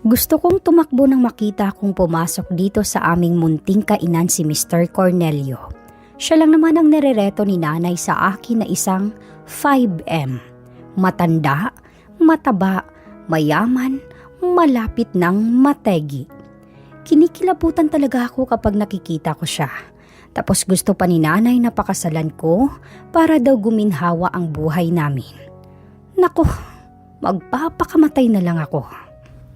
Gusto kong tumakbo nang makita kong pumasok dito sa aming munting kainan si Mr. Cornelio. Siya lang naman ang nirereto ni nanay sa akin na isang 5M. Matanda, mataba, mayaman, malapit ng mategi. Kinikilabutan talaga ako kapag nakikita ko siya. Tapos gusto pa ni nanay na pakasalan ko para daw guminhawa ang buhay namin. Naku, magpapakamatay na lang ako.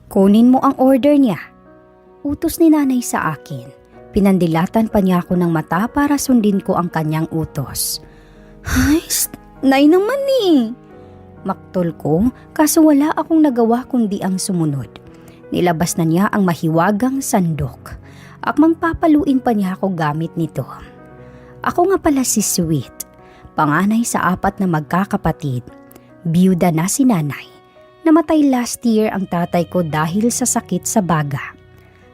Kunin mo ang order niya. Utos ni nanay sa akin. Pinandilatan pa niya ako ng mata para sundin ko ang kanyang utos. Ay, nay naman eh. Maktol ko kaso wala akong nagawa kundi ang sumunod. Nilabas na niya ang mahiwagang sandok. Akmang papaluin pa niya ako gamit nito. Ako nga pala si Sweet, panganay sa 4 na magkakapatid. Biyuda na si nanay. Namatay last year ang tatay ko dahil sa sakit sa baga.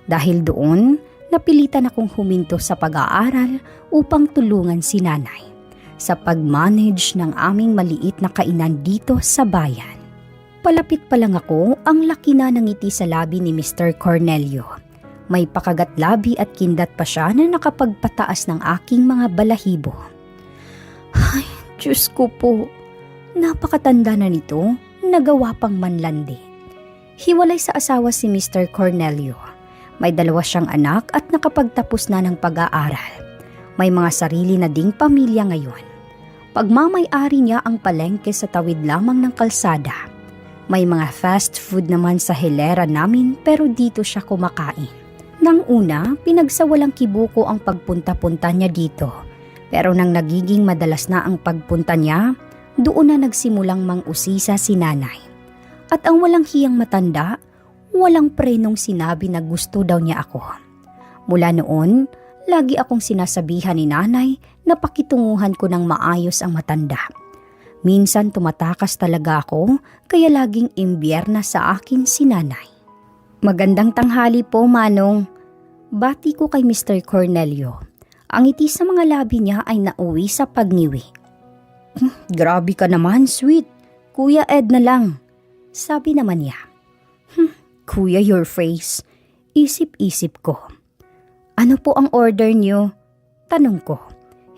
Dahil doon, napilitan akong huminto sa pag-aaral upang tulungan si nanay sa pag-manage ng aming maliit na kainan dito sa bayan. Palapit pa lang ako, ang laki na ng ngiti sa labi ni Mr. Cornelio. May pakagat labi at kindat pa siya na nakapagpataas ng aking mga balahibo. Ay, Diyos ko po, napakatanda na nito, nagawa pang manlandi. Hiwalay sa asawa si Mr. Cornelio. May 2 siyang anak at nakapagtapos na ng pag-aaral. May mga sarili na ding pamilya ngayon. Pagmamay-ari niya ang palengke sa tawid lamang ng kalsada. May mga fast food naman sa hilera namin pero dito siya kumakain. Nang una, pinagsawalang kibuko ang pagpunta-punta niya dito. Pero nang nagiging madalas na ang pagpunta niya, doon na nagsimulang mang-usisa si nanay. At ang walang hiyang matanda, walang prenong sinabi na gusto daw niya ako. Mula noon, lagi akong sinasabihan ni nanay na pakitunguhan ko ng maayos ang matanda. Minsan tumatakas talaga ako kaya laging imbierna sa akin si nanay. Magandang tanghali po, Manong. Bati ko kay Mr. Cornelio. Ang ngiti sa mga labi niya ay nauwi sa pagniwi. Grabe ka naman, Sweet. Kuya Ed na lang. Sabi naman niya. Kuya, your face. Isip-isip ko. Ano po ang order niyo? Tanong ko.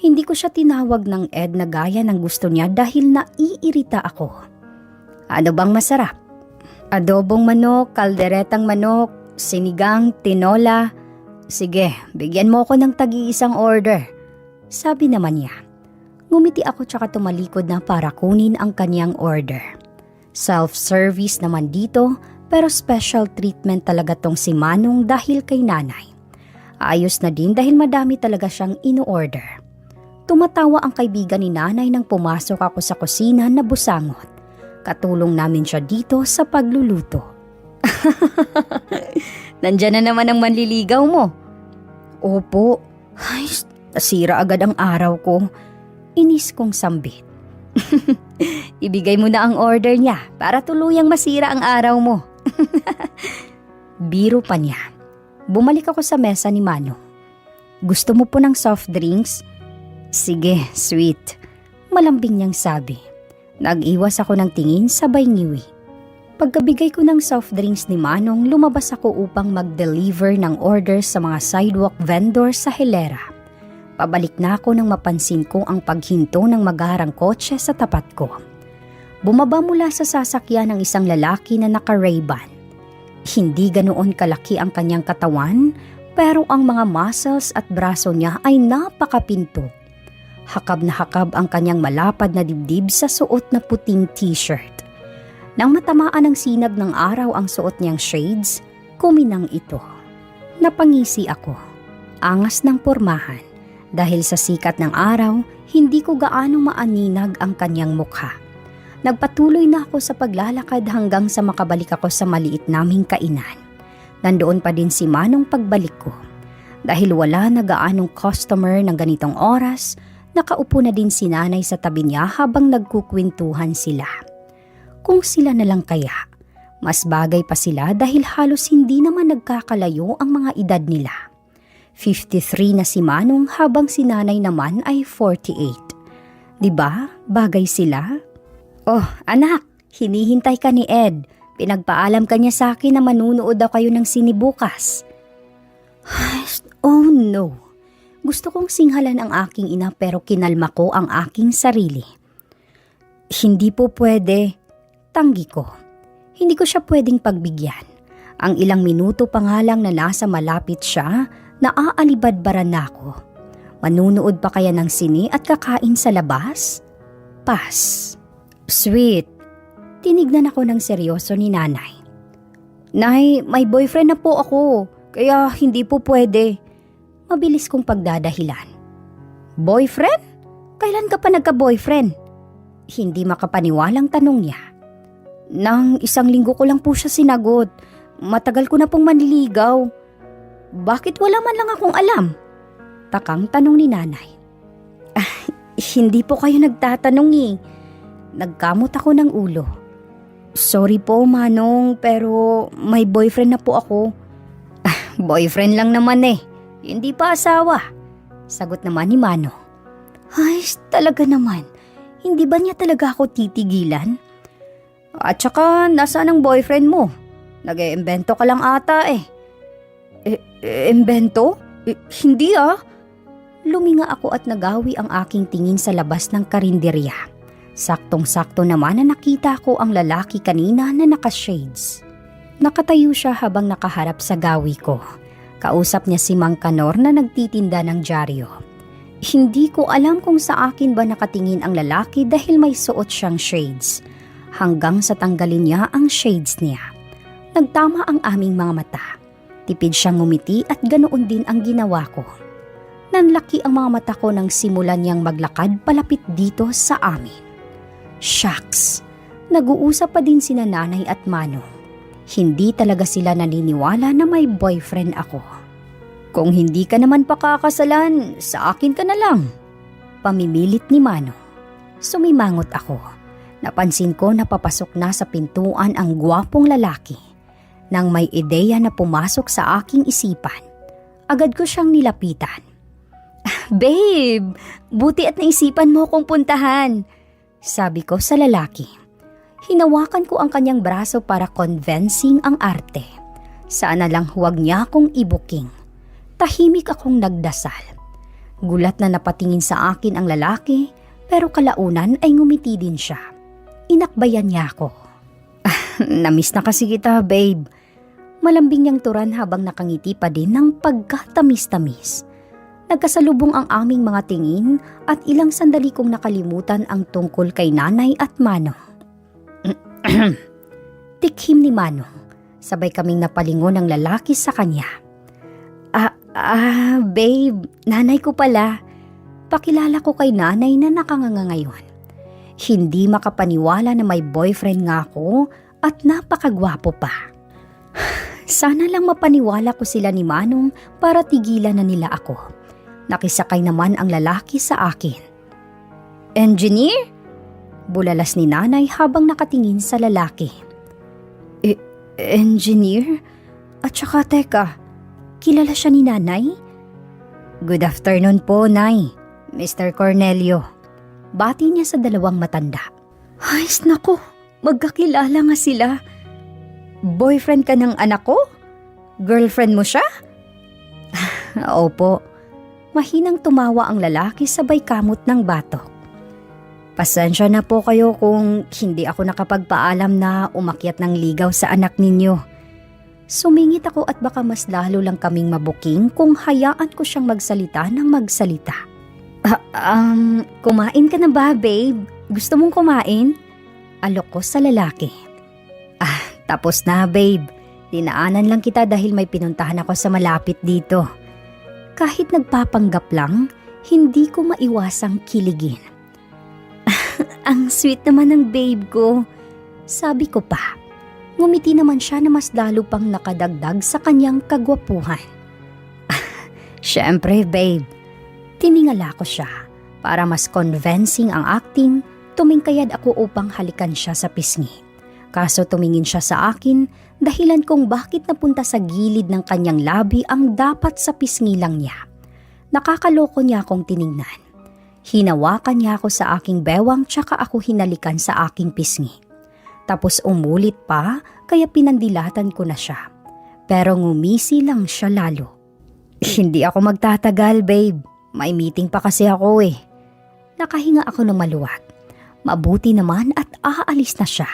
Hindi ko siya tinawag ng Ed na gaya ng gusto niya dahil naiirita ako. Ano bang masarap? Adobong manok, kalderetang manok, sinigang, tinola. Sige, bigyan mo ako ng tagi-isang order. Sabi naman niya. Ngumiti ako tsaka tumalikod na para kunin ang kanyang order. Self-service naman dito pero special treatment talaga tong si Manong dahil kay nanay. Ayos na din dahil madami talaga siyang ino-order. Tumatawa ang kaibigan ni nanay nang pumasok ako sa kusina na busangot. Katulong namin siya dito sa pagluluto. Nandyan na naman ang manliligaw mo. Opo. Ay, nasira agad ang araw ko. Inis kong sambit. Ibigay mo na ang order niya para tuluyang masira ang araw mo. Biro pa niya. Bumalik ako sa mesa ni Manong. Gusto mo po ng soft drinks? Sige, Sweet. Malambing niyang sabi. Nag-iwas ako ng tingin sabay ngiwi. Pagkabigay ko ng soft drinks ni Manong, lumabas ako upang mag-deliver ng order sa mga sidewalk vendor sa hilera. Pabalik na ako nang mapansin ko ang paghinto ng magharang kotse sa tapat ko. Bumaba mula sa sasakyan ng isang lalaki na naka-Ray-Ban. Hindi ganoon kalaki ang kanyang katawan, pero ang mga muscles at braso niya ay napakapinto. Hakab na hakab ang kanyang malapad na dibdib sa suot na puting t-shirt. Nang matamaan ng sinag ng araw ang suot niyang shades, kuminang ito. Napangisi ako. Angas ng pormahan. Dahil sa sikat ng araw, hindi ko gaano maaninag ang kanyang mukha. Nagpatuloy na ako sa paglalakad hanggang sa makabalik ako sa maliit naming kainan. Nandoon pa din si Manong pagbalik ko. Dahil wala na gaanong customer ng ganitong oras, nakaupo na din si nanay sa tabi niya habang nagkukwentuhan sila. Kung sila na lang kaya, mas bagay pa sila dahil halos hindi naman nagkakalayo ang mga edad nila. 53 na si Manong habang si nanay naman ay 48. Diba, bagay sila? Oh, anak, hinihintay ka ni Ed. Pinagpaalam ka niya sa akin na manunood daw kayo ng sine bukas. Oh no. Gusto kong singhalan ang aking ina pero kinalma ko ang aking sarili. Hindi po pwede. Tanggi ko. Hindi ko siya pwedeng pagbigyan. Ang ilang minuto pa nga lang na nasa malapit siya, naaalibadbaran na ako. Manunood pa kaya ng sine at kakain sa labas? Pas. Sweet. Tinignan ako ng seryoso ni nanay. Nay, may boyfriend na po ako, kaya hindi po pwede. Mabilis kong pagdadahilan. Boyfriend? Kailan ka pa nagka-boyfriend? Hindi makapaniwalang tanong niya. Nang 1 linggo ko lang po siya sinagot. Matagal ko na pong manliligaw. Bakit wala man lang akong alam? Takang tanong ni nanay. Hindi po kayo nagtatanong eh. Nagkamot ako ng ulo. Sorry po Manong, pero may boyfriend na po ako. Boyfriend lang naman eh. Hindi pa asawa. Sagot naman ni Manong. Ay, talaga naman. Hindi ba niya talaga ako titigilan? At saka, nasaan ang boyfriend mo? Nag-iimbento ka lang ata eh. Imbento? Hindi ah. Luminga ako at nagawi ang aking tingin sa labas ng karinderya. Saktong-sakto naman na nakita ko ang lalaki kanina na naka-shades. Nakatayo siya habang nakaharap sa gawi ko. Kausap niya si Mang Kanor na nagtitinda ng dyaryo. Hindi ko alam kung sa akin ba nakatingin ang lalaki dahil may suot siyang shades. Hanggang sa tanggalin niya ang shades niya. Nagtama ang aming mga mata. Tipid siyang ngumiti at ganoon din ang ginawa ko. Nanlaki ang mga mata ko nang simulan niyang maglakad palapit dito sa amin. Shucks! Nag-uusap pa din sina nanay at Manong. Hindi talaga sila naniniwala na may boyfriend ako. Kung hindi ka naman pakakasalan, sa akin ka na lang. Pamimilit ni Manong. Sumimangot ako. Napansin ko na papasok na sa pintuan ang gwapong lalaki. Nang may ideya na pumasok sa aking isipan, agad ko siyang nilapitan. Babe, buti at naisipan mo akong puntahan, sabi ko sa lalaki. Hinawakan ko ang kanyang braso para convincing ang arte. Sana lang huwag niya akong ibuking. Tahimik akong nagdasal. Gulat na napatingin sa akin ang lalaki, pero kalaunan ay ngumiti din siya. Inakbayan niya ako. Namiss na kasi kita, babe. Malambing niyang turan habang nakangiti pa din ng pagkatamis-tamis. Nagkasalubong ang aming mga tingin at ilang sandali kong nakalimutan ang tungkol kay nanay at Manong. Tikhim ni Manong. Sabay kaming napalingon ng lalaki sa kanya. Babe, nanay ko pala. Pakilala ko kay nanay na nakanganga ngayon. Hindi makapaniwala na may boyfriend nga ako at napakagwapo pa. Sana lang mapaniwala ko sila ni Manong para tigilan na nila ako. Nakisakay naman ang lalaki sa akin. Engineer? Bulalas ni nanay habang nakatingin sa lalaki. Engineer? At saka teka, kilala siya ni nanay? Good afternoon po, Nay. Mr. Cornelio. Bati niya sa dalawang matanda. Ay, nako, magkakilala nga sila. Boyfriend ka ng anak ko? Girlfriend mo siya? Opo. Mahinang tumawa ang lalaki sabay kamot ng batok. Pasensya na po kayo kung hindi ako nakapagpaalam na umakyat ng ligaw sa anak ninyo. Sumingit ako at baka mas lalo lang kaming mabuking kung hayaan ko siyang magsalita ng magsalita. Kumain ka na ba, babe? Gusto mong kumain? Alok ko sa lalaki. Tapos na, babe. Dinaanan lang kita dahil may pinuntahan ako sa malapit dito. Kahit nagpapanggap lang, hindi ko maiwasang kiligin. Ang sweet naman ng babe ko, sabi ko pa. Ngumiti naman siya na mas lalo pang nakadagdag sa kanyang kagwapuhan. Siyempre, babe. Tiningala ko siya. Para mas convincing ang acting, tumingkayad ako upang halikan siya sa pisngi. Kaso tumingin siya sa akin, dahilan kung bakit napunta sa gilid ng kanyang labi ang dapat sa pisngi lang niya. Nakakaloko niya akong tiningnan. Hinawakan niya ako sa aking bewang tsaka ako hinalikan sa aking pisngi. Tapos umulit pa kaya pinandilatan ko na siya. Pero ngumisi lang siya lalo. Hindi ako magtatagal, babe. May meeting pa kasi ako eh. Nakahinga ako ng maluwag. Mabuti naman at aalis na siya.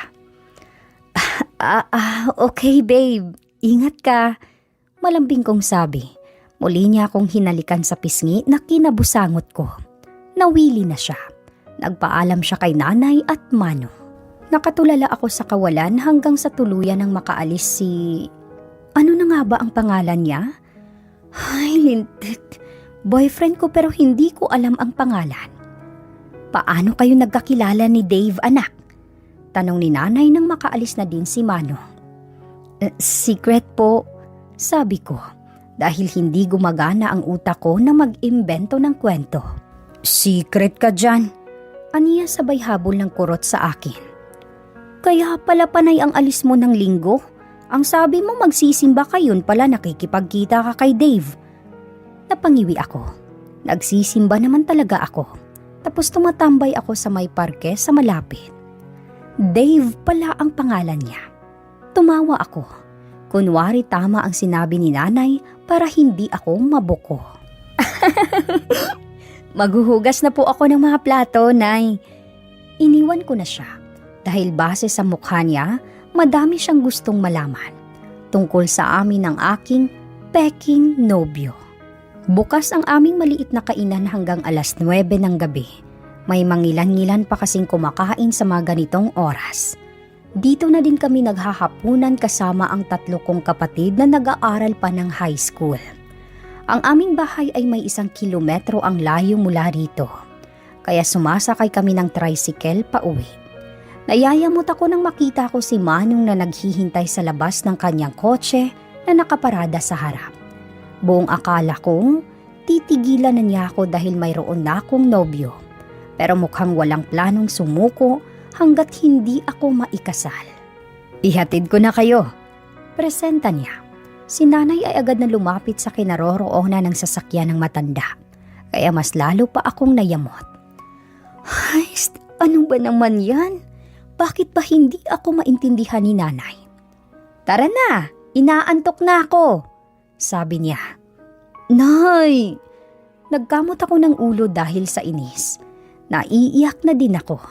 Okay babe. Ingat ka. Malambing kong sabi. Muli niya akong hinalikan sa pisngi na kinabusangot ko. Nawili na siya. Nagpaalam siya kay nanay at mano. Nakatulala ako sa kawalan hanggang sa tuluyan ng makaalis si... Ano na nga ba ang pangalan niya? Ay, lintik. Boyfriend ko pero hindi ko alam ang pangalan. Paano kayo nagkakilala ni Dave, anak? Tanong ni nanay nang makaalis na din si Mano. Secret po, sabi ko, dahil hindi gumagana ang utak ko na mag-imbento ng kwento. Secret ka dyan, aniya sabay habol ng kurot sa akin. Kaya pala panay ang alis mo ng linggo? Ang sabi mo magsisimba ka, yun pala nakikipagkita ka kay Dave. Napangiwi ako. Nagsisimba naman talaga ako. Tapos tumatambay ako sa may parke sa malapit. Dave pala ang pangalan niya. Tumawa ako. Kunwari tama ang sinabi ni nanay para hindi ako mabuko. Maghuhugas na po ako ng mga plato, nay. Iniwan ko na siya dahil base sa mukha niya, madami siyang gustong malaman tungkol sa amin ng aking peking nobyo. Bukas ang aming maliit na kainan hanggang alas 9 ng gabi. May mangilan-ngilan pa kasing kumakain sa mga ganitong oras. Dito na din kami naghahapunan kasama ang 3 kong kapatid na nag-aaral pa ng high school. Ang aming bahay ay may 1 kilometro ang layo mula rito. Kaya sumasakay kami ng tricycle pa uwi. Nayayamot ako nang makita ko si Manong na naghihintay sa labas ng kanyang kotse na nakaparada sa harap. Buong akala kong titigilan na niya ako dahil mayroon na akong nobyo. Pero mukhang walang planong sumuko hanggat hindi ako maikasal. Ihatid ko na kayo. Presenta niya. Si nanay ay agad na lumapit sa kinaroroonan ng sasakyan ng matanda. Kaya mas lalo pa akong nayamot. Ay, ano ba naman yan? Bakit ba hindi ako maintindihan ni nanay? Tara na, inaantok na ako, sabi niya. Nay! Nagkamot ako ng ulo dahil sa inis. Naiiyak na din ako.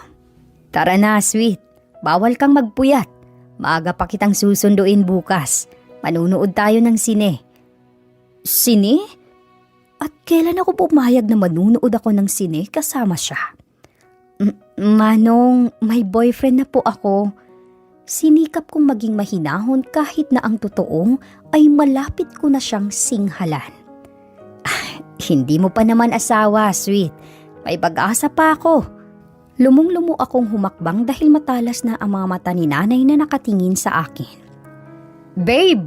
Tara na, sweet. Bawal kang magpuyat. Maaga pa kitang susunduin bukas. Manunood tayo ng sine. Sine? At kailan ako pumayag na manunood ako ng sine kasama siya? Manong, may boyfriend na po ako. Sinikap kong maging mahinahon kahit na ang totoong ay malapit ko na siyang singhalan. Hindi mo pa naman asawa, sweet. May pag-asa pa ako. Lumong-lumo akong humakbang dahil matalas na ang mga mata ni nanay na nakatingin sa akin. Babe!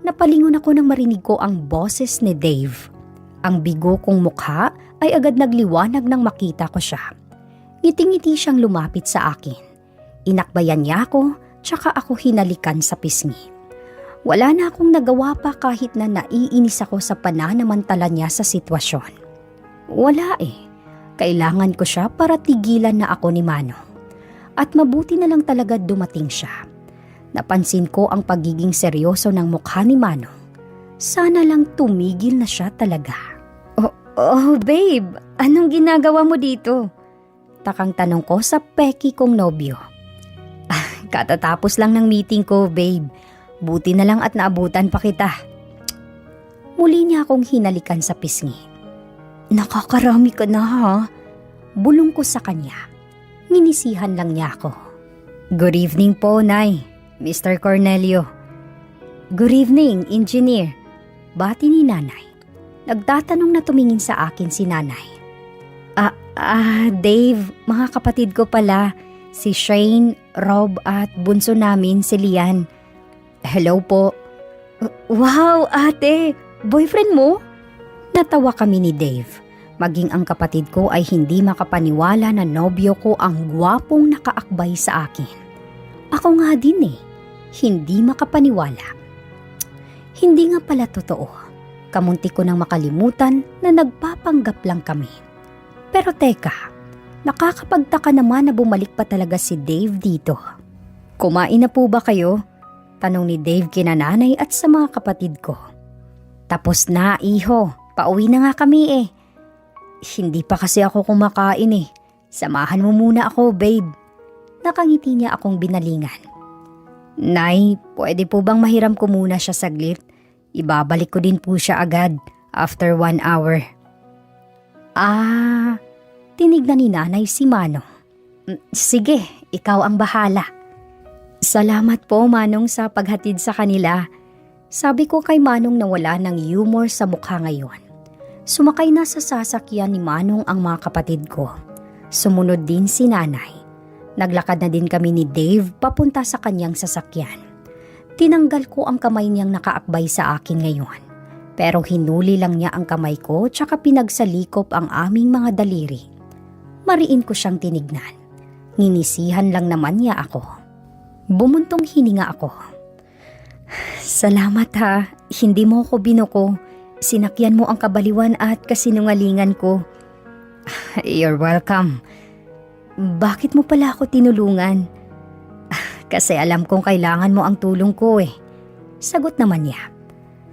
Napalingon ako nang marinig ko ang boses ni Dave. Ang bigo kong mukha ay agad nagliwanag nang makita ko siya. Ngiting-ngiti siyang lumapit sa akin. Inakbayan niya ako, tsaka ako hinalikan sa pisngi. Wala na akong nagawa pa kahit na naiinis ako sa pananamantala niya sa sitwasyon. Wala eh. Kailangan ko siya para tigilan na ako ni Mano. At mabuti na lang talaga dumating siya. Napansin ko ang pagiging seryoso ng mukha ni Mano. Sana lang tumigil na siya talaga. Oh babe, anong ginagawa mo dito? Takang tanong ko sa peki kong nobyo. Katatapos lang ng meeting ko, babe. Buti na lang at naabutan pa kita. Muli niya akong hinalikan sa pisngi. Nakakarami ka na ha? Bulong ko sa kanya. Nginisihan lang niya ako. Good evening po, Nay. Mr. Cornelio. Good evening, engineer. Bati ni nanay. Nagtatanong na tumingin sa akin si nanay. Dave, mga kapatid ko pala. Si Shane, Rob at bunso namin si Lian. Hello po. Wow, ate! Boyfriend mo? Natawa kami ni Dave. Maging ang kapatid ko ay hindi makapaniwala na nobyo ko ang gwapong nakaakbay sa akin. Ako nga din eh. Hindi makapaniwala. Hindi nga pala totoo. Kamunti ko nang makalimutan na nagpapanggap lang kami. Pero teka, nakakapagtaka naman na bumalik pa talaga si Dave dito. Kumain na po ba kayo? Tanong ni Dave kina nanay at sa mga kapatid ko. Tapos na, iho. Pauwi na nga kami eh. Hindi pa kasi ako kumakain eh. Samahan mo muna ako, babe. Nakangiti niya akong binalingan. Nay, pwede po bang mahiram ko muna siya saglit? Ibabalik ko din po siya agad after 1 hour. Tinignan ni nanay si Manong. Sige, ikaw ang bahala. Salamat po, Manong, sa paghatid sa kanila. Sabi ko kay Manong na wala ng humor sa mukha ngayon. Sumakay na sa sasakyan ni Manong ang mga kapatid ko. Sumunod din si nanay. Naglakad na din kami ni Dave papunta sa kanyang sasakyan. Tinanggal ko ang kamay niyang nakaakbay sa akin ngayon. Pero hinuli lang niya ang kamay ko tsaka pinagsalikop ang aming mga daliri. Mariin ko siyang tinignan. Nginisihan lang naman niya ako. Bumuntong hininga ako. Salamat ha, hindi mo ko binuko. Sinakyan mo ang kabaliwan at kasinungalingan ko. You're welcome. Bakit mo pala ako tinulungan? Kasi alam kong kailangan mo ang tulong ko eh. Sagot naman niya.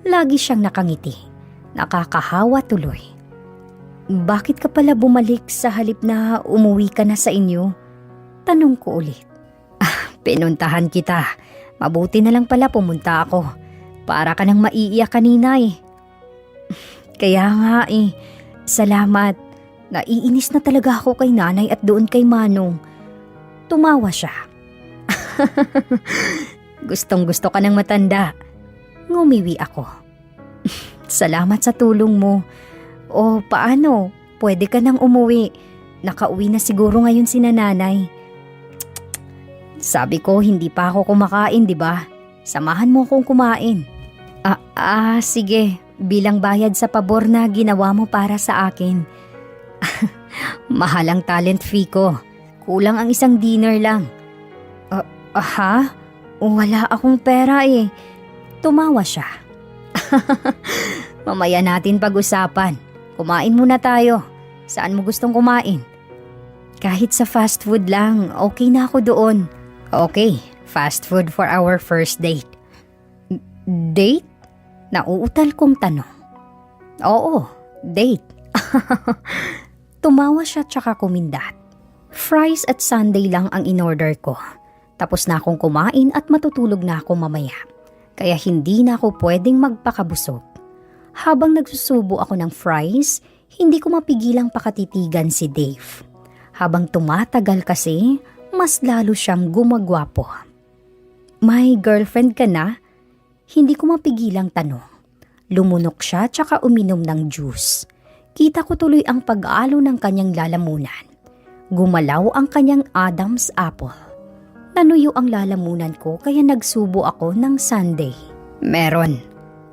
Lagi siyang nakangiti. Nakakahawa tuloy. Bakit ka pala bumalik sa halip na umuwi ka na sa inyo? Tanong ko ulit. Pinuntahan kita. Mabuti na lang pala pumunta ako. Para ka nang maiiyak kanina eh. Kaya nga eh. Salamat. Naiinis na talaga ako kay nanay at doon kay Manong. Tumawa siya. Gustong-gusto ka ng matanda. Ngumiwi ako. Salamat sa tulong mo. O paano? Pwede ka nang umuwi. Nakauwi na siguro ngayon si nanay. Sabi ko hindi pa ako kumakain, di ba? Samahan mo akong kumain. Sige. Bilang bayad sa pabor na ginawa mo para sa akin. Mahal ang talent fee ko. Kulang ang isang dinner lang. Wala akong pera eh. Tumawa siya. Mamaya natin pag-usapan. Kumain muna tayo. Saan mo gustong kumain? Kahit sa fast food lang, okay na ako doon. Okay, fast food for our first date. Date? Nauutal kong tanong. Oo, date. Tumawa siya tsaka kumindat. Fries at sundae lang ang in-order ko. Tapos na akong kumain at matutulog na ako mamaya. Kaya hindi na ako pwedeng magpakabusog. Habang nagsusubo ako ng fries, hindi ko mapigilang pakatitigan si Dave. Habang tumatagal kasi, mas lalo siyang gumagwapo. May girlfriend ka na? Hindi ko mapigilang tanong. Lumunok siya tsaka uminom ng juice. Kita ko tuloy ang pag-alo ng kanyang lalamunan. Gumalaw ang kanyang Adam's apple. Nanuyo ang lalamunan ko kaya nagsubo ako ng sundae. Meron.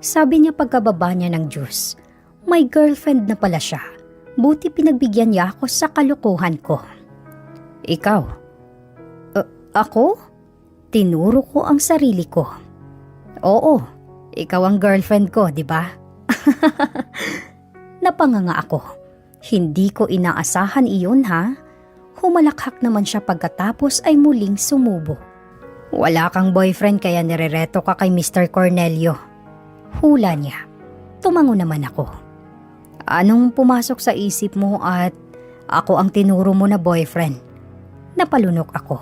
Sabi niya pagkababa niya ng juice. May girlfriend na pala siya. Buti pinagbigyan niya ako sa kalokohan ko. Ikaw? Ako? Tinuro ko ang sarili ko. Oo, ikaw ang girlfriend ko, di ba? Napanganga ako. Hindi ko inaasahan iyon ha? Humalakhak naman siya pagkatapos ay muling sumubo. Wala kang boyfriend kaya nirereto ka kay Mr. Cornelio. Hula niya. Tumango naman ako. Anong pumasok sa isip mo at ako ang tinuro mo na boyfriend? Napalunok ako.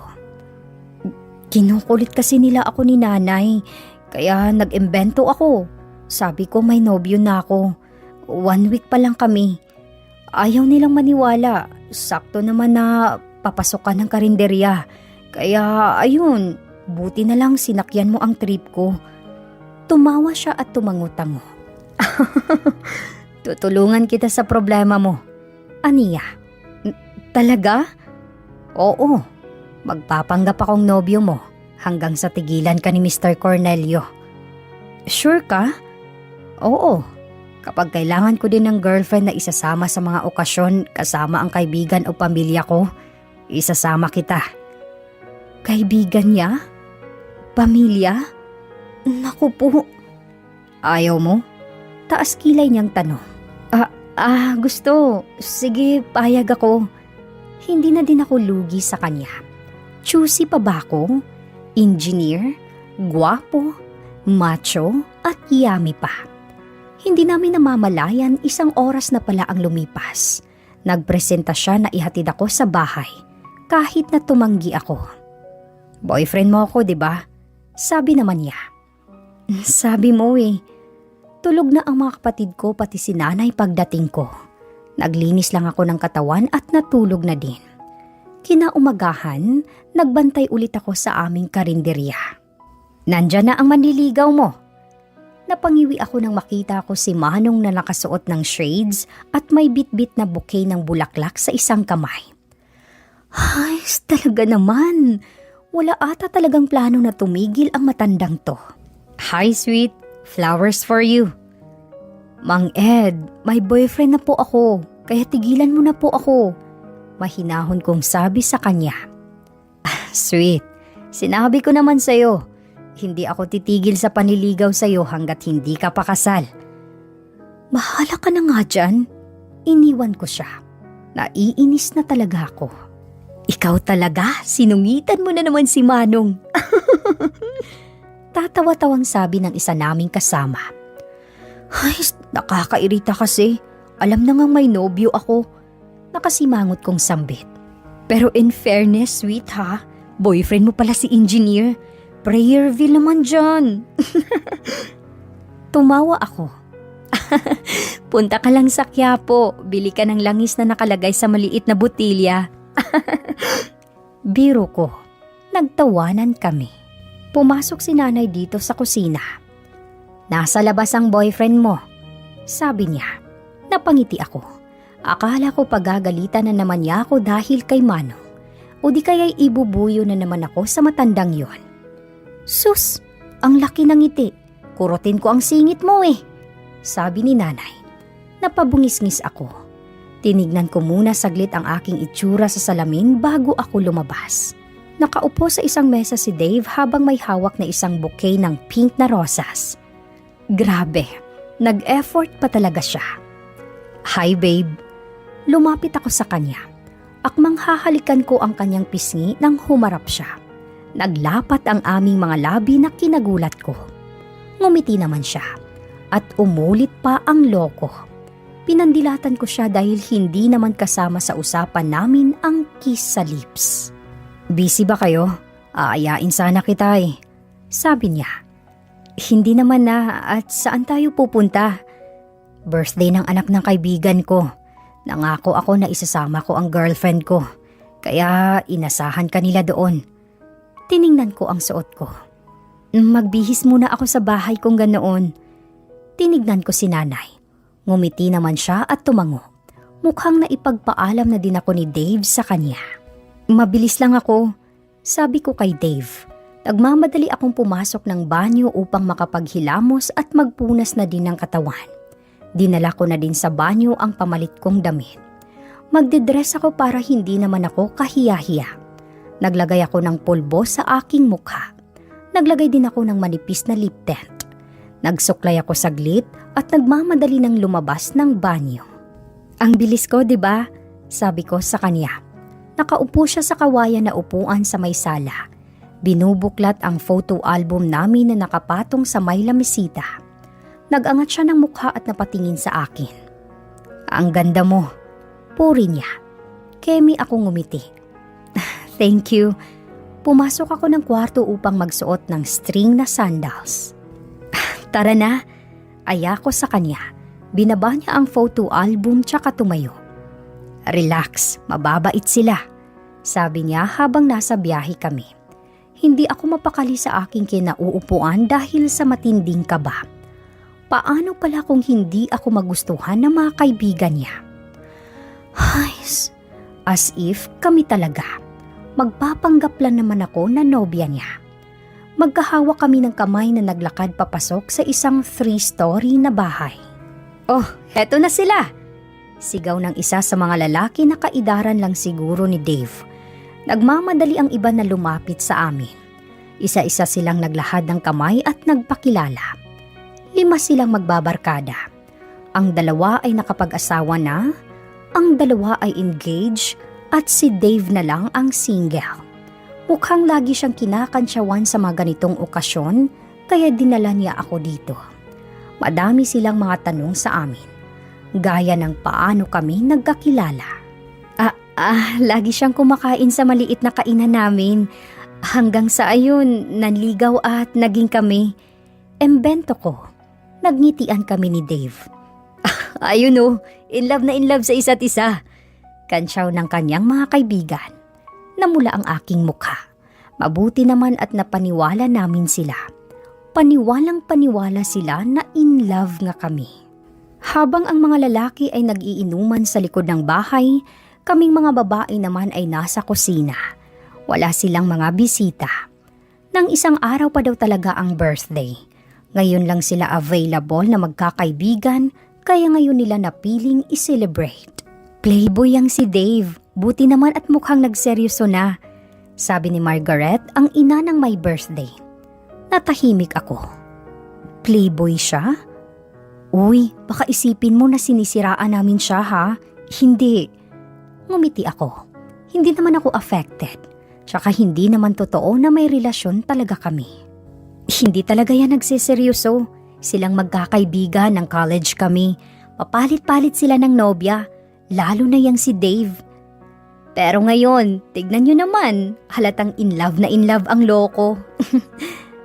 Kinukulit kasi nila ako ni nanay, kaya nag-imbento ako. Sabi ko may nobyo na ako. 1 week pa lang kami. Ayaw nilang maniwala. Sakto naman na papasok ka ng karinderya. Kaya ayun, buti na lang sinakyan mo ang trip ko. Tumawa siya at tumango-tango. Tutulungan kita sa problema mo. Aniya? Talaga? Oo. Magpapanggap akong nobyo mo hanggang sa tigilan ka ni Mr. Cornelio. Sure ka? Oo. Kapag kailangan ko din ng girlfriend na isasama sa mga okasyon kasama ang kaibigan o pamilya ko, isasama kita. Kaibigan niya? Pamilya? Naku po. Ayaw mo? Taas kilay niyang tanong. Gusto. Sige, payag ako. Hindi na din ako lugi sa kanya. Choosy pa ba ako? Engineer, gwapo, macho at yummy pa. Hindi namin namamalayan 1 oras na pala ang lumipas. Nagpresenta siya na ihatid ako sa bahay kahit na tumanggi ako. Boyfriend mo ako, di ba? Sabi naman niya. Sabi mo eh. Tulog na ang mga kapatid ko pati si nanay pagdating ko. Naglinis lang ako ng katawan at natulog na din. Kinaumagahan, nagbantay ulit ako sa aming karinderya. Nandyan na ang manliligaw mo. Napangiwi ako nang makita ko si Manong na nakasuot ng shades at may bitbit na bouquet ng bulaklak sa isang kamay. Ay, talaga naman. Wala ata talagang plano na tumigil ang matandang to. Hi sweet, flowers for you. Mang Ed, may boyfriend na po ako, kaya tigilan mo na po ako. Mahinahon kong sabi sa kanya. Sweet, sinabi ko naman sa'yo. Hindi ako titigil sa panliligaw sa'yo hanggat hindi ka pakasal. Bahala ka na nga dyan. Iniwan ko siya. Naiinis na talaga ako. Ikaw talaga, sinungitan mo na naman si Manong. Tatawa-tawang sabi ng isa naming kasama. Ay, nakakairita kasi. Alam na ngang may nobyo ako. Nakasimangot kong sambit. Pero in fairness, sweet ha, boyfriend mo pala si Engineer. Prayerville naman dyan. Tumawa ako. Punta ka lang sa Quiapo, bili ka ng langis na nakalagay sa maliit na botilya. Biro ko, nagtawanan kami. Pumasok si nanay dito sa kusina. Nasa labas ang boyfriend mo, sabi niya. Napangiti ako. Akala ko pagagalitan na naman niya ako dahil kay Manong. O di kaya'y ibubuyo na naman ako sa matandang yon. Sus, ang laki ng ngiti. Kurutin ko ang singit mo eh, sabi ni nanay. Napabungis-ngis ako. Tinignan ko muna saglit ang aking itsura sa salamin bago ako lumabas. Nakaupo sa isang mesa si Dave habang may hawak na isang bouquet ng pink na rosas. Grabe, nag-effort pa talaga siya. Hi babe. Lumapit ako sa kanya. Akmang hahalikan ko ang kanyang pisngi nang humarap siya. Naglapat ang aming mga labi na kinagulat ko. Ngumiti naman siya at umulit pa ang loko. Pinandilatan ko siya dahil hindi naman kasama sa usapan namin ang kiss sa lips. Busy ba kayo? Aayain sana kita eh, sabi niya. Hindi naman na, at saan tayo pupunta? Birthday ng anak ng kaibigan ko. Nangako ako na isasama ko ang girlfriend ko. Kaya inasahan kanila doon. Tiningnan ko ang suot ko. Magbihis muna ako sa bahay kung ganoon. Tinignan ko si nanay. Ngumiti naman siya at tumango. Mukhang naipagpaalam na din ako ni Dave sa kanya. Mabilis lang ako, sabi ko kay Dave. Nagmamadali akong pumasok ng banyo upang makapaghilamos at magpunas na din ng katawan. Dinala ko na din sa banyo ang pamalit kong damit. Magdidress ako para hindi naman ako kahiya-hiya. Naglagay ako ng pulbo sa aking mukha. Naglagay din ako ng manipis na lip tint. Nagsuklay ako saglit at nagmamadali ng lumabas ng banyo. Ang bilis ko, di ba? Sabi ko sa kanya. Nakaupo siya sa kawayan na upuan sa may sala. Binubuklat ang photo album namin na nakapatong sa may lamesita. Nag-angat siya ng mukha at napatingin sa akin. Ang ganda mo, puri niya. Kemi akong ngumiti. Thank you. Pumasok ako ng kwarto upang magsuot ng string na sandals. Tara na, aya ko sa kanya. Binaba niya ang photo album tsaka tumayo. Relax, mababait sila, sabi niya habang nasa biyahe kami. Hindi ako mapakali sa aking kinauupuan dahil sa matinding kaba. Paano pala kung hindi ako magustuhan ng mga kaibigan niya? Hays, as if kami talaga. Magpapanggap lang naman ako na nobya niya. Magkahawak kami ng kamay na naglakad papasok sa isang 3-story na bahay. Oh, heto na sila! Sigaw ng isa sa mga lalaki na kaidaran lang siguro ni Dave. Nagmamadali ang iba na lumapit sa amin. Isa-isa silang naglahad ng kamay at nagpakilala. 5 silang magbabarkada. Ang 2 ay nakapag-asawa na, ang 2 ay engaged, at si Dave na lang ang single. Mukhang lagi siyang kinakantsawan sa mga ganitong okasyon, kaya dinala niya ako dito. Madami silang mga tanong sa amin, gaya ng paano kami nagkakilala. Lagi siyang kumakain sa maliit na kainan namin. Hanggang sa ayun, nanligaw at naging kami. Embento ko, nagngitian kami ni Dave. Ayun oh, in love na in love sa isa't isa. Kansyaw ng kanyang mga kaibigan. Namula ang aking mukha. Mabuti naman at napaniwala namin sila. Paniwalang paniwala sila na in love nga kami. Habang ang mga lalaki ay nag-iinuman sa likod ng bahay, kaming mga babae naman ay nasa kusina. Wala silang mga bisita. Nang isang araw pa daw talaga ang birthday. Ngayon lang sila available na magkakaibigan, kaya ngayon nila napiling i-celebrate. Playboy ang si Dave, buti naman at mukhang nagseryoso na, sabi ni Margaret, ang ina ng may birthday. Natahimik ako. Playboy siya? Uy, baka isipin mo na sinisiraan namin siya ha? Hindi. Ngumiti ako. Hindi naman ako affected. Tsaka hindi naman totoo na may relasyon talaga kami. Hindi talaga yan nagsiseryoso. Silang magkakaibigan ng college kami. Papalit-palit sila ng nobya. Lalo na yang si Dave. Pero ngayon, tignan nyo naman. Halatang in love ang loko.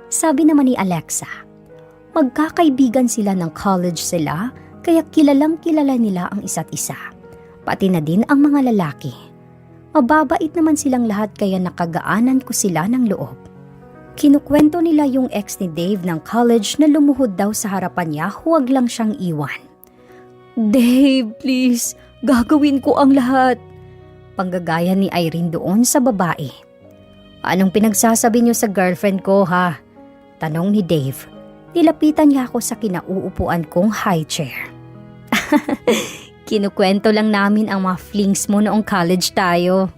Sabi naman ni Alexa. Magkakaibigan sila ng college sila, kaya kilalang kilala nila ang isa't isa. Pati na din ang mga lalaki. Mababait naman silang lahat kaya nakagaanan ko sila ng loob. Kinukwento nila yung ex ni Dave ng college na lumuhod daw sa harapan niya, huwag lang siyang iwan. Dave, please, gagawin ko ang lahat. Panggagaya ni Irene doon sa babae. Anong pinagsasabi niyo sa girlfriend ko ha? Tanong ni Dave. Nilapitan niya ako sa kinauupuan kong high chair. Kinukwento lang namin ang mga flings mo noong college tayo.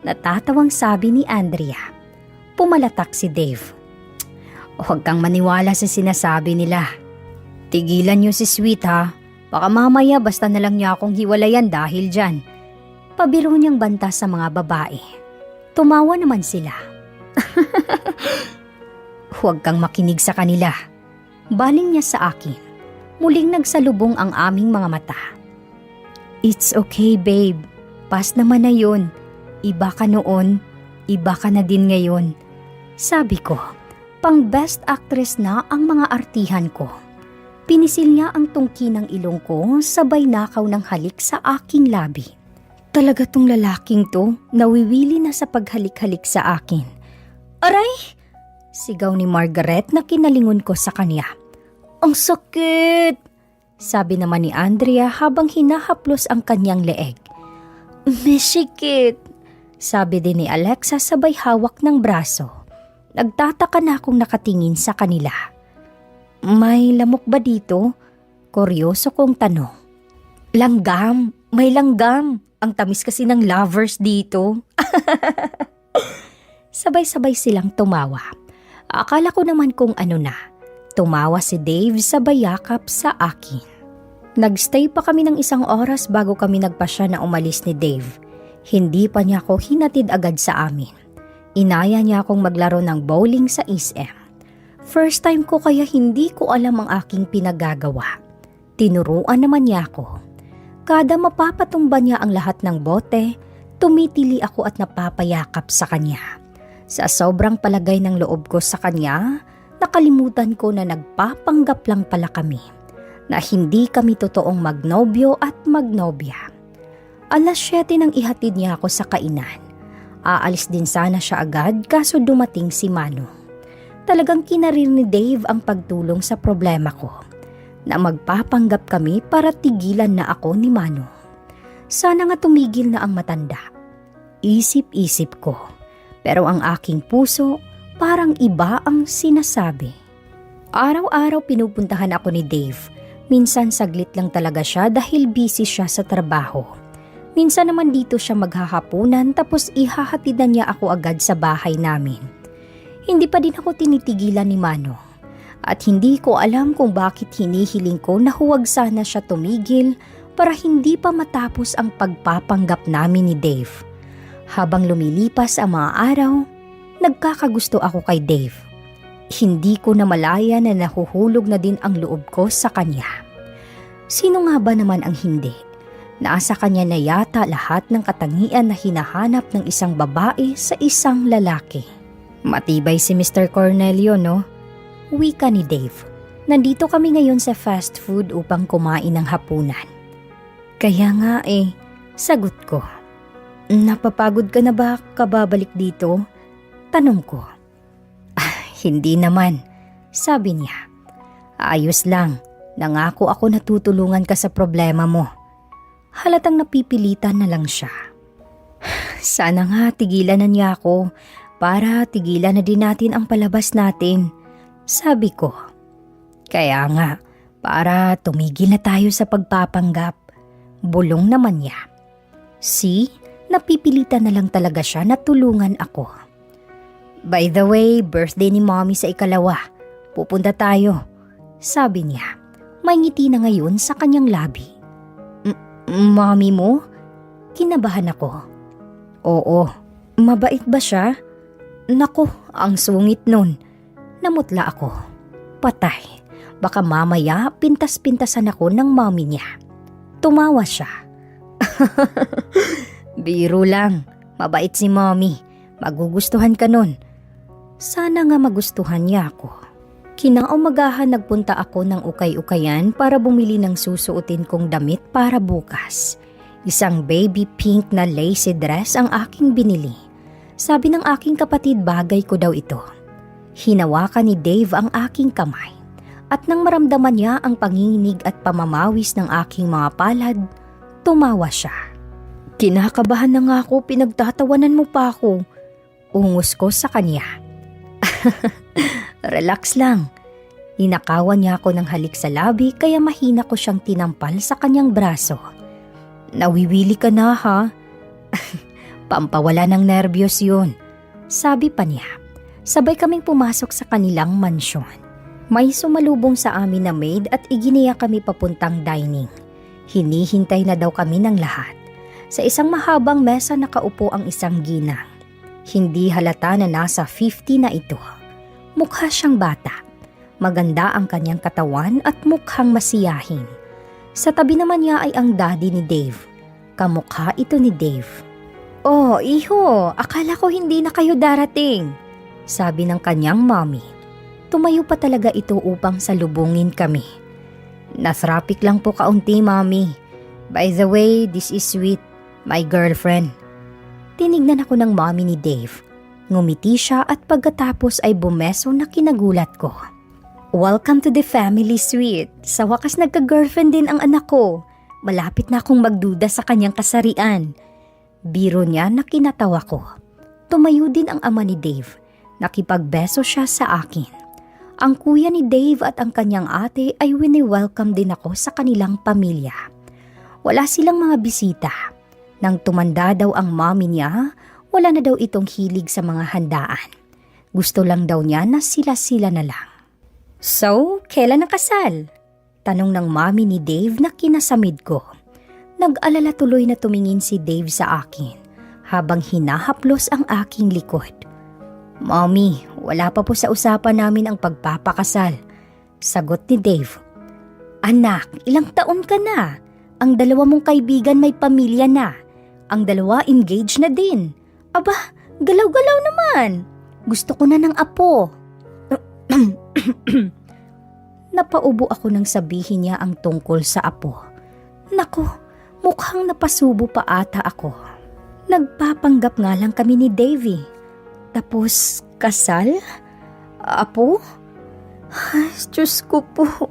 Natatawang sabi ni Andrea. Pumalatak si Dave. Huwag kang maniwala sa sinasabi nila. Tigilan niyo si Sweet ha. Baka mamaya basta na lang niya akong hiwalayan dahil dyan. Pabiro niyang banta sa mga babae. Tumawa naman sila. Huwag kang makinig sa kanila. Baling niya sa akin. Muling nagsalubong ang aming mga mata. It's okay babe. Pas naman na yun. Iba ka noon. Iba ka na din ngayon. Sabi ko, pang best actress na ang mga artihan ko. Pinisil niya ang tungki ng ilong ko sabay nakaw ng halik sa aking labi. Talaga tong lalaking to, nawiwili na sa paghalik-halik sa akin. Aray! Sigaw ni Margaret na kinalingon ko sa kanya. Ang sakit! Sabi naman ni Andrea habang hinahaplos ang kanyang leeg. Mesikit! Sabi din ni Alexa sabay hawak ng braso. Nagtataka na akong nakatingin sa kanila. May lamok ba dito? Kuryoso kong tanong. Langgam! May langgam! Ang tamis kasi ng lovers dito. Sabay-sabay silang tumawa. Akala ko naman kung ano na. Tumawa si Dave sa bayakap sa akin. Nagstay pa kami ng 1 oras bago kami nagpasya na umalis ni Dave. Hindi pa niya ako hinatid agad sa amin. Inaya niya akong maglaro ng bowling sa SM. First time ko kaya hindi ko alam ang aking pinagagawa. Tinuruan naman niya ako. Kada mapapatumba niya ang lahat ng bote, tumitili ako at napapayakap sa kanya. Sa sobrang palagay ng loob ko sa kanya, nakalimutan ko na nagpapanggap lang pala kami, na hindi kami totoong magnobyo at magnobya. 7:00 nang ihatid niya ako sa kainan. Aalis din sana siya agad kaso dumating si Mano. Talagang kinarir ni Dave ang pagtulong sa problema ko, na magpapanggap kami para tigilan na ako ni Mano. Sana nga tumigil na ang matanda. Isip-isip ko, pero ang aking puso parang iba ang sinasabi. Araw-araw pinupuntahan ako ni Dave. Minsan saglit lang talaga siya dahil busy siya sa trabaho. Minsan naman dito siya maghahapunan tapos ihahatidan niya ako agad sa bahay namin. Hindi pa din ako tinitigilan ni Mano. At hindi ko alam kung bakit hinihiling ko na huwag sana siya tumigil para hindi pa matapos ang pagpapanggap namin ni Dave. Habang lumilipas ang mga araw, nagkakagusto ako kay Dave. Hindi ko na malaya na nahuhulog na din ang loob ko sa kanya. Sino nga ba naman ang hindi? Nasa kanya na yata lahat ng katangian na hinahanap ng isang babae sa isang lalaki. Matibay si Mr. Cornelio, no? Wika ni Dave. Nandito kami ngayon sa fast food upang kumain ng hapunan. Kaya nga sagot ko. Napapagod ka na ba kababalik dito? Tanong ko. Hindi naman, sabi niya. Ayos lang, nangako ako na tutulungan ka sa problema mo. Halatang napipilitan na lang siya. Sana nga tigilan na niya ako para tigilan na din natin ang palabas natin, sabi ko. Kaya nga, para tumigil na tayo sa pagpapanggap. Bulong naman niya. See, napipilitan na lang talaga siya na tulungan ako. By the way, birthday ni Mommy sa ikalawa. Pupunta tayo, sabi niya. May ngiti na ngayon sa kanyang labi. Mommy mo? Kinabahan ako. Oo, mabait ba siya? Naku, ang sungit nun. Namutla ako. Patay. Baka mamaya pintas-pintasan ako ng mommy niya. Tumawa siya. Biro lang. Mabait si mommy. Magugustuhan ka nun. Sana nga magustuhan niya ako. Kinaumagahan nagpunta ako ng ukay-ukayan para bumili ng susuotin kong damit para bukas. Isang baby pink na lacy dress ang aking binili. Sabi ng aking kapatid bagay ko daw ito. Hinawakan ni Dave ang aking kamay. At nang maramdaman niya ang panginginig at pamamawis ng aking mga palad, tumawa siya. Kinakabahan na nga ako, pinagtatawanan mo pa ako. Ungos ko sa kanya. Relax lang. Ninakawan niya ako ng halik sa labi kaya mahina ko siyang tinampal sa kanyang braso. Nawiwili ka na ha? Pampawala ng nerbiyos yun, sabi pa niya. Sabay kaming pumasok sa kanilang mansyon. May sumalubong sa amin na maid at iginiya kami papuntang dining. Hinihintay na daw kami ng lahat. Sa isang mahabang mesa nakaupo ang isang ginang. Hindi halata na nasa 50 na ito. Mukha siyang bata. Maganda ang kanyang katawan at mukhang masiyahin. Sa tabi naman niya ay ang daddy ni Dave. Kamukha ito ni Dave. Oh, iho, akala ko hindi na kayo darating, sabi ng kanyang mommy. Tumayo pa talaga ito upang salubungin kami. Natraffic lang po kaunti, mommy. By the way, this is Sweet, my girlfriend. Tinignan ako ng mommy ni Dave. Ngumiti siya at pagkatapos ay bumeso na kinagulat ko. Welcome to the family, Sweet. Sa wakas nagka-girlfriend din ang anak ko. Malapit na akong magduda sa kanyang kasarian. Biro niya na kinatawa ko. Tumayo din ang ama ni Dave. Nakipagbeso siya sa akin. Ang kuya ni Dave at ang kanyang ate ay wini-welcome din ako sa kanilang pamilya. Wala silang mga bisita. Nang tumanda daw ang mommy niya, wala na daw itong hilig sa mga handaan. Gusto lang daw niya na sila-sila na lang. So, kailan ang kasal? Tanong ng mommy ni Dave na kinasamid ko. Nag-alala tuloy na tumingin si Dave sa akin habang hinahaplos ang aking likod. Mommy, wala pa po sa usapan namin ang pagpapakasal, sagot ni Dave. Anak, ilang taon ka na? Ang dalawa mong kaibigan may pamilya na. Ang dalawa engaged na din. Aba, galaw-galaw naman. Gusto ko na ng apo. Napaubo ako nang sabihin niya ang tungkol sa apo. Naku, mukhang napasubo pa ata ako. Nagpapanggap nga lang kami ni Davey. Tapos, kasal? Apo? Ay, Diyos ko po.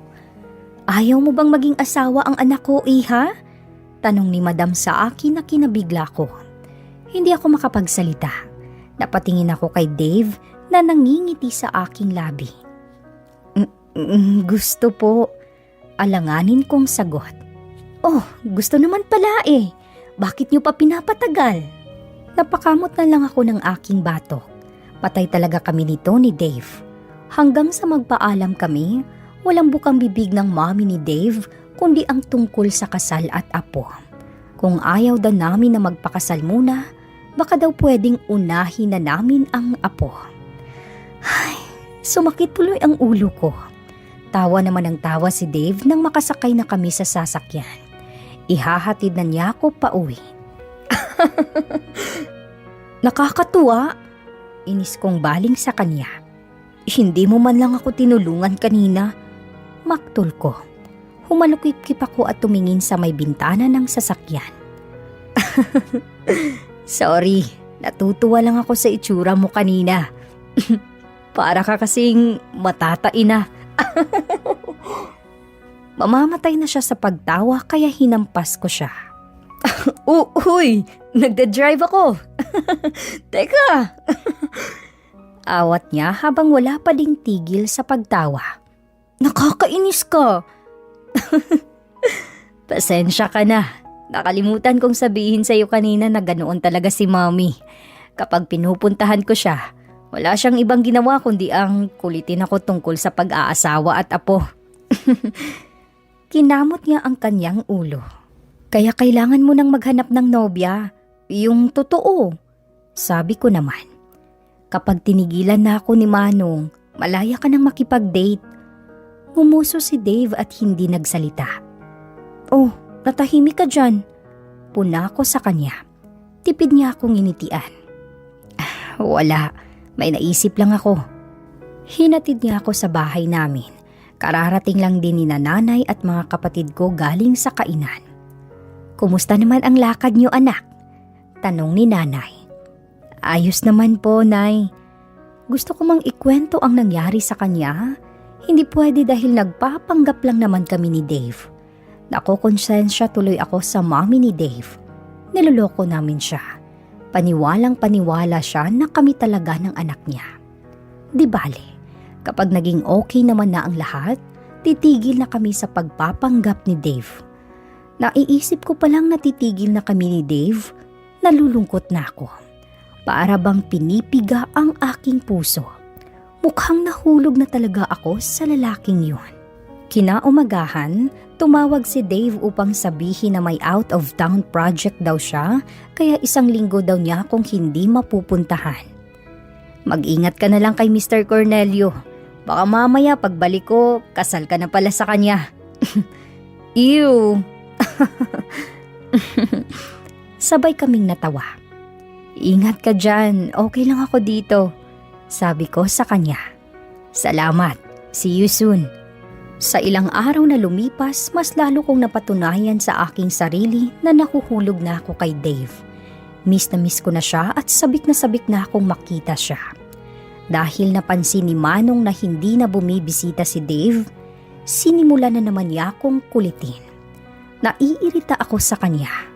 Ayaw mo bang maging asawa ang anak ko, iha? Tanong ni Madam sa akin na kinabigla ko. Hindi ako makapagsalita. Napatingin ako kay Dave na nangingiti sa aking labi. Gusto po. Alanganin kong sagot. Oh, gusto naman pala eh. Bakit niyo pa pinapatagal? Napakamot na lang ako ng aking batok. Patay talaga kami nito ni Dave. Hanggang sa magpaalam kami, walang bukang bibig ng mommy ni Dave kundi ang tungkol sa kasal at apo. Kung ayaw daw namin na magpakasal muna, baka daw pwedeng unahin na namin ang apo. Ay, sumakit tuloy ang ulo ko. Tawa naman ng tawa si Dave nang makasakay na kami sa sasakyan. Ihahatid na niya ako pauwi. Nakakatuwa, inis kong baling sa kanya. Hindi mo man lang ako tinulungan kanina. Maktol ko. Humalukip-kip ako at tumingin sa may bintana ng sasakyan. Sorry, natutuwa lang ako sa itsura mo kanina. Para ka kasing matatain na. Mamamatay na siya sa pagtawa kaya hinampas ko siya. Uy, nagda-drive ako. Teka. Awat niya habang wala pa ding tigil sa pagtawa. Nakakainis ka. Pasensya ka na. Nakalimutan kong sabihin sa'yo kanina na ganoon talaga si Mommy. Kapag pinupuntahan ko siya, wala siyang ibang ginawa kundi ang kulitin ako tungkol sa pag-aasawa at apo. Kinamot niya ang kanyang ulo. Kaya kailangan mo nang maghanap ng nobya. Yung totoo. Sabi ko naman. Kapag tinigilan na ako ni Manong, malaya ka nang makipag-date. Ngumuso si Dave at hindi nagsalita. Oh, natahimik ka dyan. Puna ko sa kanya. Tipid niya akong initian. Wala, may naisip lang ako. Hinatid niya ako sa bahay namin. Kararating lang din ni nanay at mga kapatid ko galing sa kainan. Kumusta naman ang lakad niyo, anak? Tanong ni nanay. Ayos naman po, nay. Gusto ko mang ikwento ang nangyari sa kanya. Hindi pwede dahil nagpapanggap lang naman kami ni Dave. Nakokonsensya tuloy ako sa mommy ni Dave. Niloloko namin siya. Paniwalang paniwala siya na kami talaga ng anak niya. Di bale, kapag naging okay naman na ang lahat, titigil na kami sa pagpapanggap ni Dave. Naiisip ko palang natitigil na kami ni Dave, nalulungkot na ako. Para bang pinipiga ang aking puso. Mukhang nahulog na talaga ako sa lalaking yun. Kinaumagahan, tumawag si Dave upang sabihin na may out of town project daw siya, kaya 1 linggo daw niya kung hindi mapupuntahan. Mag-ingat ka na lang kay Mr. Cornelio. Baka mamaya pagbalik ko, kasal ka na pala sa kanya. Ew! Sabay kaming natawa. Ingat ka dyan, okay lang ako dito. Sabi ko sa kanya. Salamat, see you soon. Sa ilang araw na lumipas, mas lalo kong napatunayan sa aking sarili na nahuhulog na ako kay Dave. Miss na miss ko na siya at sabik na akong makita siya. Dahil napansin ni Manong na hindi na bumibisita si Dave, sinimula na naman niya akong kulitin. Naiirita ako sa kanya.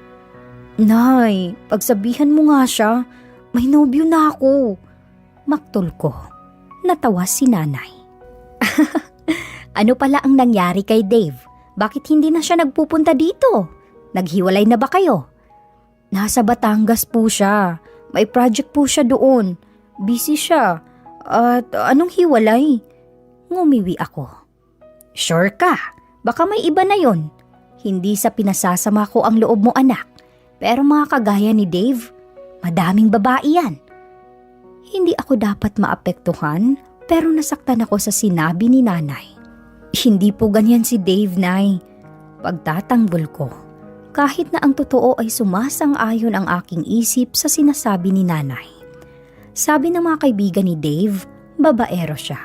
Nay, pagsabihan mo nga siya, may nobyo na ako. Maktol ko. Natawa si nanay. Ano pala ang nangyari kay Dave? Bakit hindi na siya nagpupunta dito? Naghiwalay na ba kayo? Nasa Batangas po siya. May project po siya doon. Busy siya. At anong hiwalay? Ngumiwi ako. Sure ka? Baka may iba na yon. Hindi sa pinasasama ko ang loob mo, anak. Pero mga kagaya ni Dave, madaming babae yan. Hindi ako dapat maapektuhan, pero nasaktan ako sa sinabi ni nanay. Hindi po ganyan si Dave, nay. Pagtatanggol ko, kahit na ang totoo ay sumasang-ayon ang aking isip sa sinasabi ni nanay. Sabi ng mga kaibigan ni Dave, babaero siya.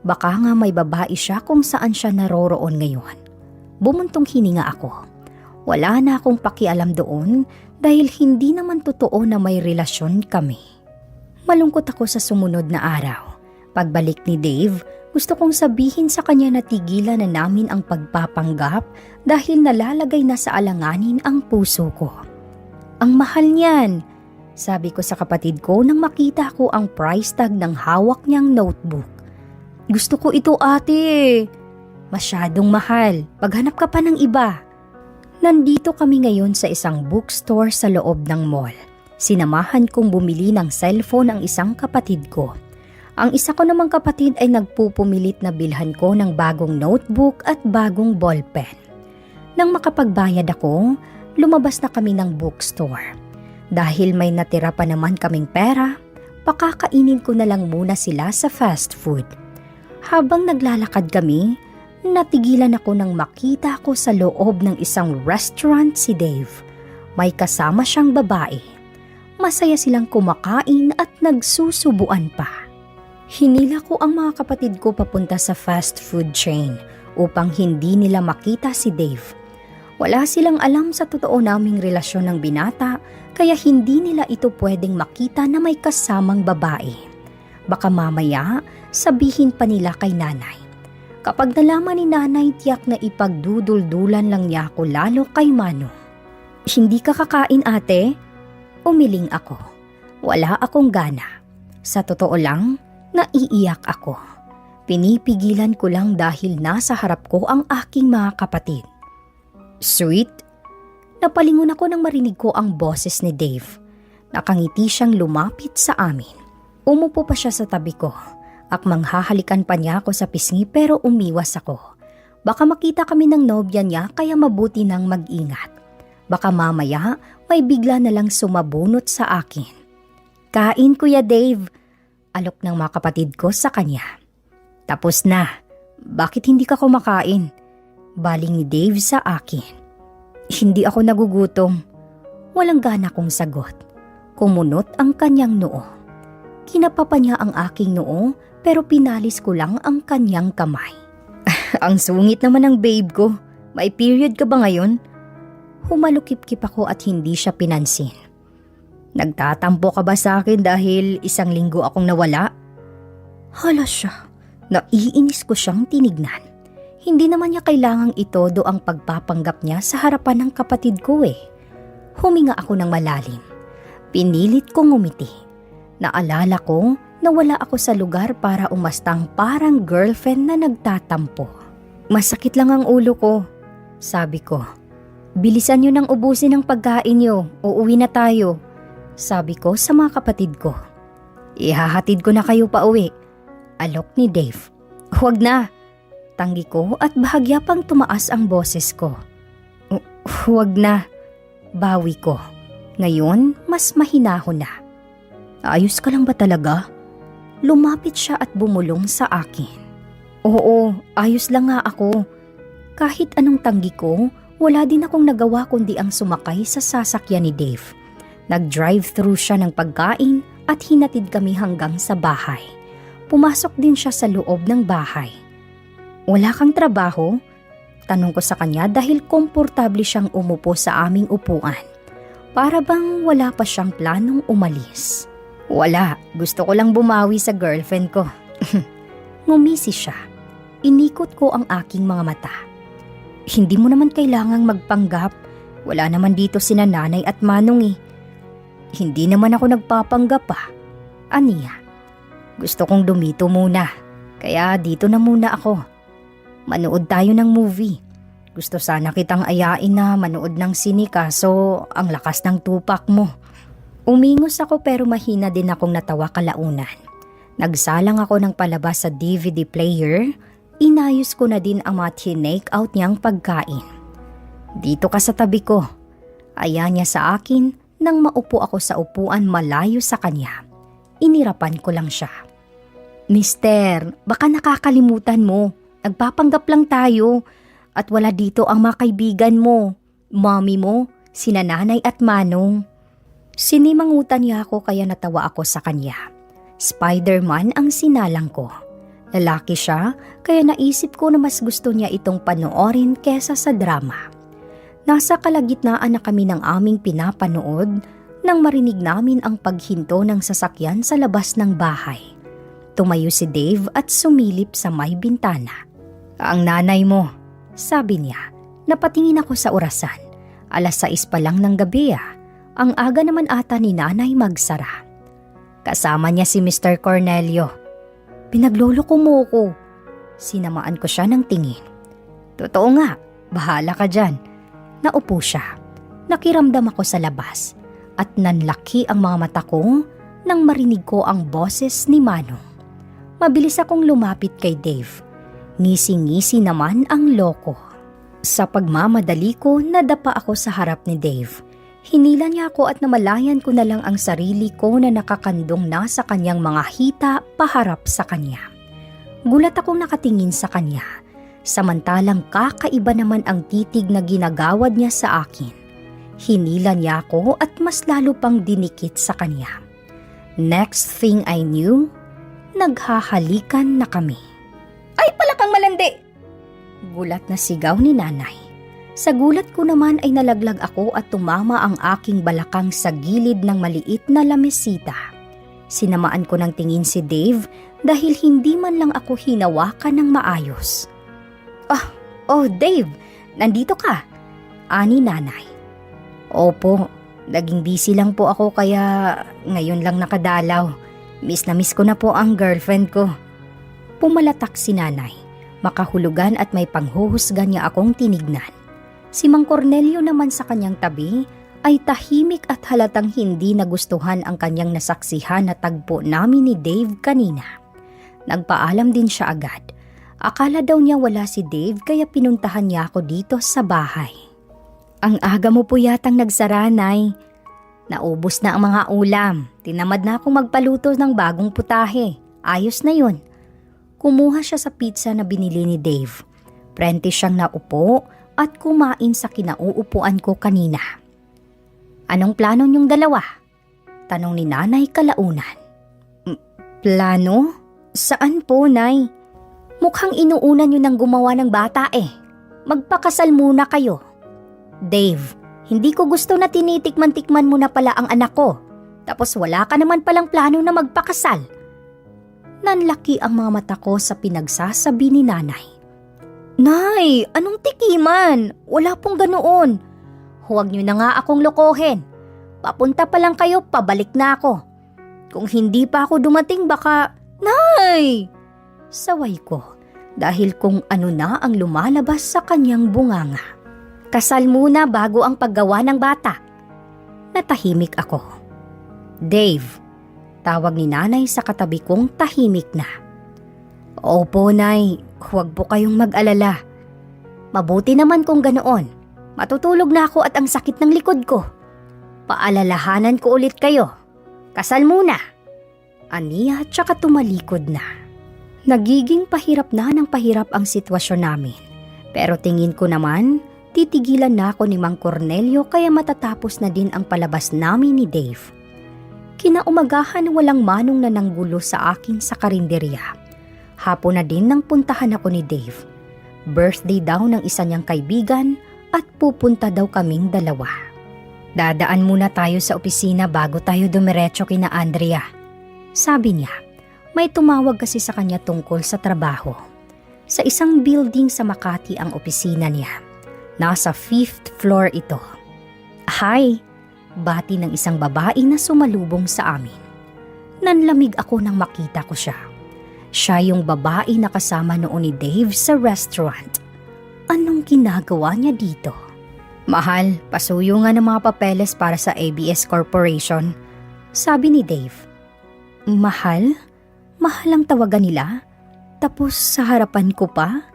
Baka nga may babae siya kung saan siya naroroon ngayon. Bumuntong hininga ako. Wala na akong pakialam doon dahil hindi naman totoo na may relasyon kami. Malungkot ako sa sumunod na araw. Pagbalik ni Dave, gusto kong sabihin sa kanya na tigilan na namin ang pagpapanggap dahil nalalagay na sa alanganin ang puso ko. Ang mahal niyan, sabi ko sa kapatid ko nang makita ko ang price tag ng hawak niyang notebook. Gusto ko ito, ate. Masyadong mahal. Paghanap ka pa ng iba. Nandito kami ngayon sa isang bookstore sa loob ng mall. Sinamahan kong bumili ng cellphone ang isang kapatid ko. Ang isa ko namang kapatid ay nagpupumilit na bilhan ko ng bagong notebook at bagong ballpen. Nang makapagbayad ako, lumabas na kami ng bookstore. Dahil may natira pa naman kaming pera, pakakainin ko na lang muna sila sa fast food. Habang naglalakad kami, natigilan ako nang makita ko sa loob ng isang restaurant si Dave. May kasama siyang babae. Masaya silang kumakain at nagsusubuan pa. Hinila ko ang mga kapatid ko papunta sa fast food chain upang hindi nila makita si Dave. Wala silang alam sa totoo naming relasyon ng binata, kaya hindi nila ito pwedeng makita na may kasamang babae. Baka mamaya sabihin pa nila kay nanay. Kapag nalaman ni nanay, tiyak na ipagduduldulan lang niya ako lalo kay Mano. Hindi ka kakain, ate? Umiling ako. Wala akong gana. Sa totoo lang, naiiyak ako. Pinipigilan ko lang dahil nasa harap ko ang aking mga kapatid. Sweet? Napalingon ako nang marinig ko ang boses ni Dave. Nakangiti siyang lumapit sa amin. Umupo pa siya sa tabi ko. Akmang hahalikan pa niya ako sa pisngi pero umiwas ako. Baka makita kami ng nobya niya kaya mabuti nang mag-ingat. Baka mamaya may bigla na lang sumabunot sa akin. Kain, Kuya Dave. Alok ng mga kapatid ko sa kanya. Tapos na. Bakit hindi ka kumakain? Baling ni Dave sa akin. Hindi ako nagugutom. Walang gana kong sagot. Kumunot ang kanyang noo. Kinapapa niya ang aking noo pero pinalis ko lang ang kanyang kamay. Ang sungit naman ng babe ko. May period ka ba ngayon? Humalukip-kip ako at hindi siya pinansin. Nagtatampo ka ba sa akin dahil 1 linggo akong nawala? Hala siya. Naiinis ko siyang tinignan. Hindi naman niya kailangang itodo ang pagpapanggap niya sa harapan ng kapatid ko eh. Huminga ako ng malalim. Pinilit kong ngumiti. Naalala ko na wala ako sa lugar para umastang parang girlfriend na nagtatampo. Masakit lang ang ulo ko, sabi ko. Bilisan niyo nang ubusin ang pagkain niyo, uuwi na tayo, sabi ko sa mga kapatid ko. Ihahatid ko na kayo pa uwi, alok ni Dave. Huwag na, tanggi ko at bahagya pang tumaas ang boses ko. Huwag na, bawi ko. Ngayon, mas mahinahon na. Ayos ka lang ba talaga? Lumapit siya at bumulong sa akin. Oo, ayos lang nga ako. Kahit anong tanggi ko, wala din akong nagawa kundi ang sumakay sa sasakyan ni Dave. Nag-drive-thru siya ng pagkain at hinatid kami hanggang sa bahay. Pumasok din siya sa loob ng bahay. Wala kang trabaho? Tanong ko sa kanya dahil komportable siyang umupo sa aming upuan. Para bang wala pa siyang planong umalis. Wala, gusto ko lang bumawi sa girlfriend ko. Ngumisi siya. Inikot ko ang aking mga mata. Hindi mo naman kailangang magpanggap. Wala naman dito sina nanay at manong eh. Hindi naman ako nagpapanggap ah. Aniya, gusto kong dumito muna. Kaya dito na muna ako. Manood tayo ng movie. Gusto sana kitang ayain na manood ng sine kaso ang lakas ng tupak mo. Umingos ako pero mahina din akong natawa kalaunan. Nagsalang ako ng palabas sa DVD player. Inayos ko na din ang mga tinake out niyang pagkain. Dito ka sa tabi ko. Aya niya sa akin nang maupo ako sa upuan malayo sa kanya. Inirapan ko lang siya. Mister, baka nakakalimutan mo. Nagpapanggap lang tayo. At wala dito ang mga kaibigan mo, mommy mo, sina nanay at manong. Sinimangutan niya ako kaya natawa ako sa kanya. Spider-Man ang sinalang ko. Lalaki siya kaya naisip ko na mas gusto niya itong panoorin kesa sa drama. Nasa kalagitnaan na kami ng aming pinapanood nang marinig namin ang paghinto ng sasakyan sa labas ng bahay. Tumayo si Dave at sumilip sa may bintana. Ang nanay mo, sabi niya. Napatingin ako sa orasan. 6:00 pa lang ng gabi ah. Ang aga naman ata ni nanay magsara. Kasama niya si Mr. Cornelio. Pinagloloko mo ko. Sinamaan ko siya ng tingin. Totoo nga, bahala ka dyan. Naupo siya. Nakiramdam ako sa labas at nanlaki ang mga mata ko nang marinig ko ang boses ni Manong. Mabilis akong lumapit kay Dave. Ngisi-ngisi naman ang loko. Sa pagmamadali ko, nadapa ako sa harap ni Dave. Hinila niya ako at namalayan ko na lang ang sarili ko na nakakandong na sa kanyang mga hita paharap sa kanya. Gulat akong nakatingin sa kanya, samantalang kakaiba naman ang titig na ginagawad niya sa akin. Hinila niya ako at mas lalo pang dinikit sa kanya. Next thing I knew, naghahalikan na kami. Ay, palakang malandi! Gulat na sigaw ni nanay. Sa gulat ko naman ay nalaglag ako at tumama ang aking balakang sa gilid ng maliit na lamesita. Sinamaan ko ng tingin si Dave dahil hindi man lang ako hinawakan ng maayos. Oh Dave, nandito ka? Ani nanay. Opo, naging busy lang po ako kaya ngayon lang nakadalaw. Miss na miss ko na po ang girlfriend ko. Pumalatak si nanay. Makahulugan at may panghuhusgan niya akong tinignan. Si Mang Cornelio naman sa kanyang tabi ay tahimik at halatang hindi nagustuhan ang kanyang nasaksihan na tagpo namin ni Dave kanina. Nagpaalam din siya agad. Akala daw niya wala si Dave kaya pinuntahan niya ako dito sa bahay. Ang aga mo po yatang nagsara, Nay. Naubos na ang mga ulam. Tinamad na akong magpaluto ng bagong putahe. Ayos na yun. Kumuha siya sa pizza na binili ni Dave. Prente siyang naupo at kumain sa kinauupuan ko kanina. Anong plano niyong dalawa? Tanong ni nanay kalaunan. Plano? Saan po, Nay? Mukhang inuunan niyo nang gumawa ng bata eh. Magpakasal muna kayo. Dave, hindi ko gusto na tinitikman-tikman mo na pala ang anak ko. Tapos wala ka naman palang plano na magpakasal. Nanlaki ang mga mata ko sa pinagsasabi ni nanay. Nay, anong tikiman? Wala pong ganoon. Huwag niyo na nga akong lokohin. Papunta pa lang kayo, pabalik na ako. Kung hindi pa ako dumating baka... Nay! Saway ko dahil kung ano na ang lumalabas sa kanyang bunganga. Kasal muna bago ang paggawa ng bata. Natahimik ako. Dave, tawag ni nanay sa katabi kong tahimik na. Opo, Nay. Huwag po kayong mag-alala. Mabuti naman kung ganoon. Matutulog na ako at ang sakit ng likod ko. Paalalahanan ko ulit kayo. Kasal muna. Aniya at saka tumalikod na. Nagiging pahirap na ng pahirap ang sitwasyon namin. Pero tingin ko naman, titigilan na ako ni Mang Cornelio kaya matatapos na din ang palabas namin ni Dave. Kinaumagahan walang manong na nanggulo sa akin sa karinderya. Hapon na din nang puntahan ako ni Dave. Birthday daw ng isa niyang kaibigan at pupunta daw kaming dalawa. Dadaan muna tayo sa opisina bago tayo dumiretso kina Andrea. Sabi niya, may tumawag kasi sa kanya tungkol sa trabaho. Sa isang building sa Makati ang opisina niya. Nasa 5th floor ito. Hi! Bati ng isang babae na sumalubong sa amin. Nanlamig ako nang makita ko siya. Siya yung babae na kasama noon ni Dave sa restaurant. Anong ginagawa niya dito? Mahal, pasuyo nga ng mga papeles para sa ABS Corporation. Sabi ni Dave. Mahal? Mahal ang tawagan nila? Tapos sa harapan ko pa?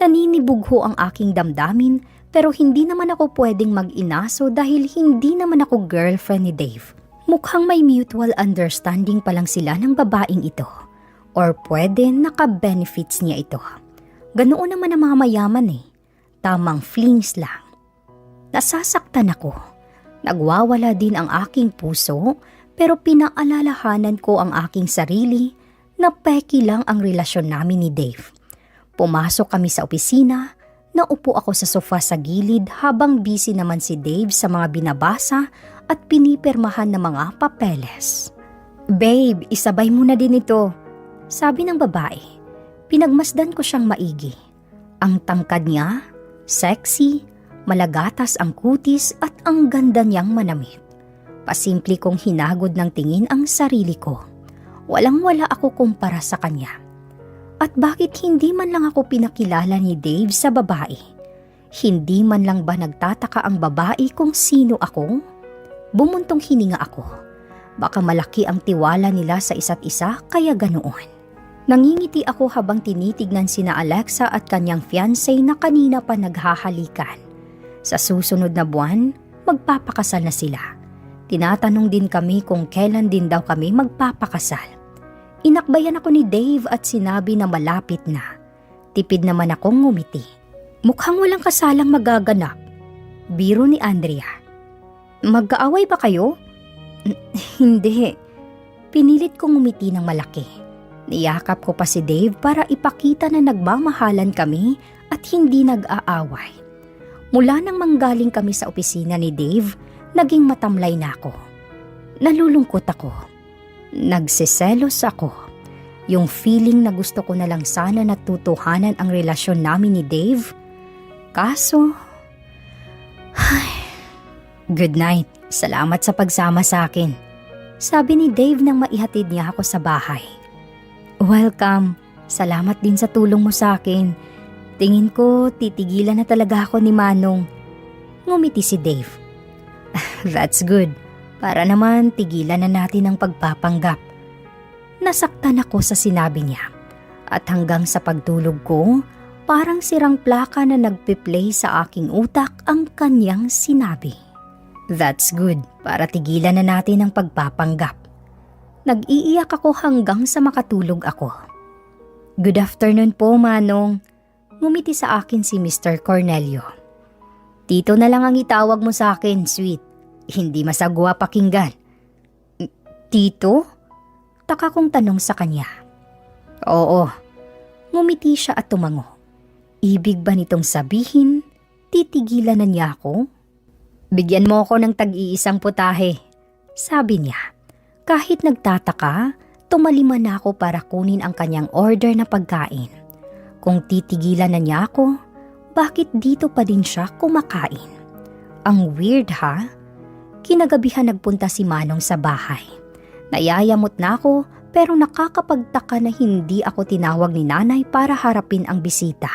Naninibugho ang aking damdamin pero hindi naman ako pwedeng mag-inaso dahil hindi naman ako girlfriend ni Dave. Mukhang may mutual understanding pa lang sila ng babaeng ito. Or pwede naka-benefits niya ito. Ganoon naman ang mga mayaman eh. Tamang flings lang. Nasasaktan ako. Nagwawala din ang aking puso pero pinaalalahanan ko ang aking sarili na peki lang ang relasyon namin ni Dave. Pumasok kami sa opisina, naupo ako sa sofa sa gilid habang busy naman si Dave sa mga binabasa at pinipirmahan ng mga papeles. Babe, isabay mo na din ito. Sabi ng babae, pinagmasdan ko siyang maigi. Ang tangkad niya, sexy, malagatas ang kutis at ang ganda niyang manamit. Pasimple kong hinagod ng tingin ang sarili ko. Walang-wala ako kumpara sa kanya. At bakit hindi man lang ako pinakilala ni Dave sa babae? Hindi man lang ba nagtataka ang babae kung sino ako? Bumuntong hininga ako. Baka malaki ang tiwala nila sa isa't isa kaya ganoon. Nangingiti ako habang tinitignan sina Alexa at kanyang fiancé na kanina pa naghahalikan. Sa susunod na buwan, magpapakasal na sila. Tinatanong din kami kung kailan din daw kami magpapakasal. Inakbayan ako ni Dave at sinabi na malapit na. Tipid naman akong ngumiti. Mukhang walang kasalang magaganap. Biro ni Andrea. Mag-aaway ba kayo? Hindi. Pinilit kong ngumiti ng malaki. Niyakap ko pa si Dave para ipakita na nagmamahalan kami at hindi nag-aaway. Mula nang manggaling kami sa opisina ni Dave, naging matamlay na ako. Nalulungkot ako. Nagsiselos ako. Yung feeling na gusto ko na lang sana natutuhanan ang relasyon namin ni Dave. Kaso, good night. Salamat sa pagsama sa akin. Sabi ni Dave nang maihatid niya ako sa bahay. Welcome. Salamat din sa tulong mo sa akin. Tingin ko titigilan na talaga ako ni Manong. Ngumiti si Dave. That's good. Para naman tigilan na natin ang pagpapanggap. Nasaktan ako sa sinabi niya. At hanggang sa pagtulog ko, parang sirang plaka na nagpe-play sa aking utak ang kanyang sinabi. That's good. Para tigilan na natin ang pagpapanggap. Nag-iiyak ako hanggang sa makatulog ako. Good afternoon po, Manong. Ngumiti sa akin si Mr. Cornelio. Tito na lang ang itawag mo sa akin, sweet. Hindi masagwa pakinggan. Tito? Taka kong tanong sa kanya. Oo. Ngumiti siya at tumango. Ibig ba nitong sabihin, titigilan na niya ako? Bigyan mo ako ng tag-iisang putahe. Sabi niya. Kahit nagtataka, tumaliman na ako para kunin ang kanyang order na pagkain. Kung titigilan na niya ako, bakit dito pa din siya kumakain? Ang weird ha? Kinagabihan nagpunta si Manong sa bahay. Nayayamot na ako pero nakakapagtaka na hindi ako tinawag ni Nanay para harapin ang bisita.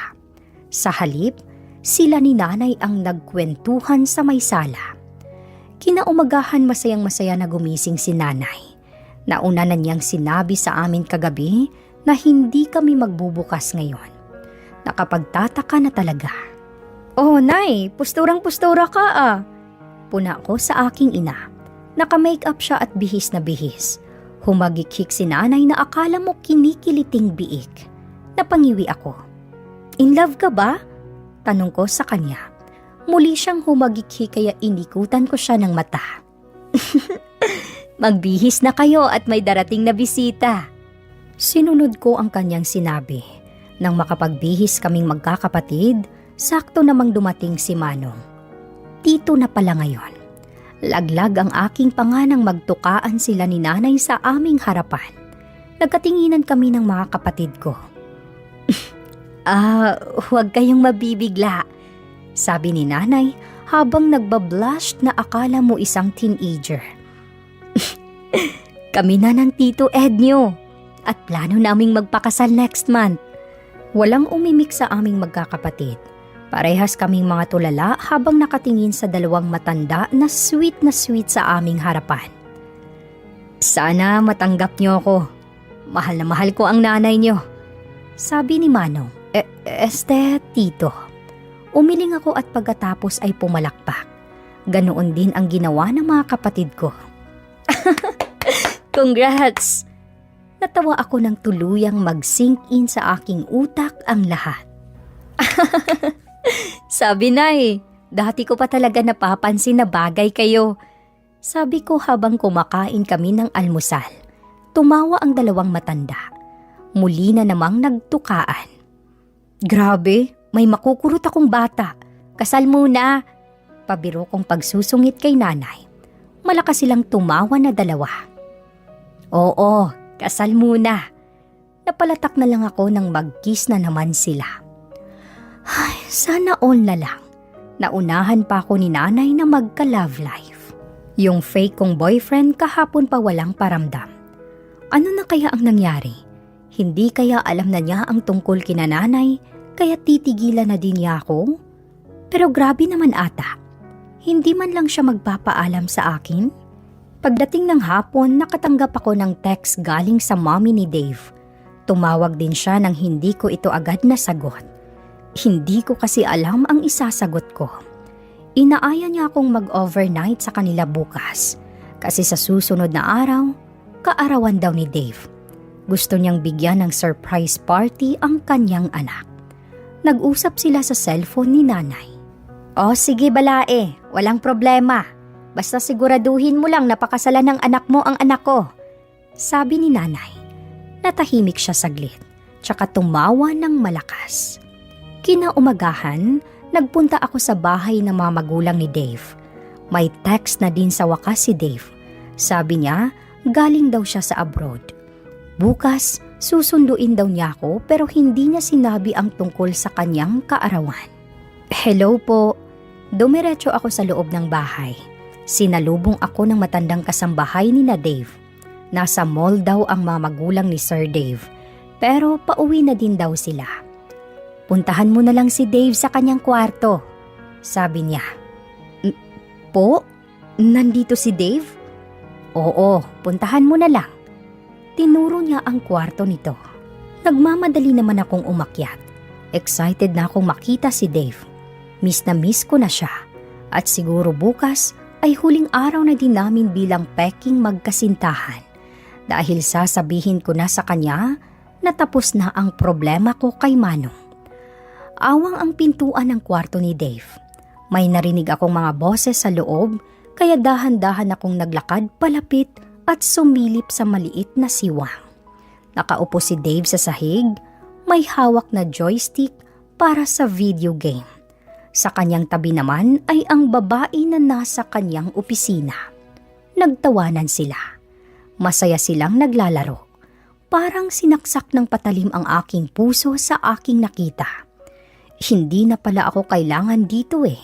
Sa halip, sila ni Nanay ang nagkwentuhan sa may sala. Kinaumagahan masayang-masaya na gumising si Nanay. Nauna na niyang sinabi sa amin kagabi na hindi kami magbubukas ngayon. Nakapagtataka na talaga. Oh, Nay, pusturang-pustura ka ah. Puna ko sa aking ina. Naka-makeup siya at bihis na bihis. Humagikhik si Nanay na akala mo kinikiliting biik. Napangiwi ako. In love ka ba? Tanong ko sa kanya. Muli siyang humagikhik kaya inikutan ko siya ng mata. Magbihis na kayo at may darating na bisita. Sinunod ko ang kanyang sinabi. Nang makapagbihis kaming magkakapatid, sakto namang dumating si Manong. Tito na pala ngayon. Laglag ang aking panganang magtukaan sila ni Nanay sa aming harapan. Nagkatinginan kami ng mga kapatid ko. Huwag kayong mabibigla, sabi ni Nanay habang nagbablush na akala mo isang teenager. Kami na ng Tito Ed nyo at plano naming magpakasal next month. Walang umimik sa aming magkakapatid. Parehas kaming mga tulala habang nakatingin sa dalawang matanda na sweet sa aming harapan. Sana matanggap niyo ako. Mahal na mahal ko ang nanay niyo, sabi ni Manong. Tito. Umiling ako at pagkatapos ay pumalakpak. Ganoon din ang ginawa ng mga kapatid ko. Congrats! Natawa ako ng tuluyang mag-sink in sa aking utak ang lahat. Sabi na dati ko pa talaga napapansin na bagay kayo. Sabi ko habang kumakain kami ng almusal. Tumawa ang dalawang matanda. Muli na namang nagtukaan. Grabe, may makukurot akong bata. Kasal muna. Pabiro kong pagsusungit kay Nanay. Malakas silang tumawa na dalawa. Oo, kasal muna. Napalatak na lang ako nang mag-kiss na naman sila. Ay, sana all na lang. Naunahan pa ako ni Nanay na magka-love life. Yung fake kong boyfriend kahapon pa walang paramdam. Ano na kaya ang nangyari? Hindi kaya alam na niya ang tungkol kina Nanay kaya titigilan na din niya ako? Pero grabe naman ata. Hindi man lang siya magpapaalam sa akin? Pagdating ng hapon, nakatanggap ako ng text galing sa mommy ni Dave. Tumawag din siya nang hindi ko ito agad nasagot. Hindi ko kasi alam ang isasagot ko. Inaaya niya akong mag-overnight sa kanila bukas kasi sa susunod na araw, kaarawan daw ni Dave. Gusto niyang bigyan ng surprise party ang kanyang anak. Nag-usap sila sa cellphone ni nanay. "O sige balae, walang problema. Basta siguraduhin mo lang napakasalan ng anak mo ang anak ko," sabi ni nanay. Natahimik siya saglit, tsaka tumawa ng malakas. Kinaumagahan, nagpunta ako sa bahay ng mga magulang ni Dave. May text na din sa wakas si Dave. Sabi niya, galing daw siya sa abroad. Bukas, susunduin daw niya ako pero hindi niya sinabi ang tungkol sa kanyang kaarawan. "Hello po." Dumiretso ako sa loob ng bahay. Sinalubong ako ng matandang kasambahay ni na Dave. Nasa mall daw ang mga magulang ni Sir Dave, pero pauwi na din daw sila. "Puntahan mo na lang si Dave sa kanyang kwarto," sabi niya. "Po? Nandito si Dave?" "Oo, puntahan mo na lang." Tinuro niya ang kwarto nito. Nagmamadali naman akong umakyat. Excited na akong makita si Dave. Miss na miss ko na siya. At siguro bukas ay huling araw na din namin bilang peking magkasintahan. Dahil sasabihin ko na sa kanya na tapos na ang problema ko kay Manong. Awang ang pintuan ng kwarto ni Dave. May narinig akong mga boses sa loob, kaya dahan-dahan akong naglakad palapit at sumilip sa maliit na siwang. Nakaupo si Dave sa sahig, may hawak na joystick para sa video game. Sa kanyang tabi naman ay ang babae na nasa kanyang opisina. Nagtawanan sila. Masaya silang naglalaro. Parang sinaksak ng patalim ang aking puso sa aking nakita. Hindi na pala ako kailangan dito eh.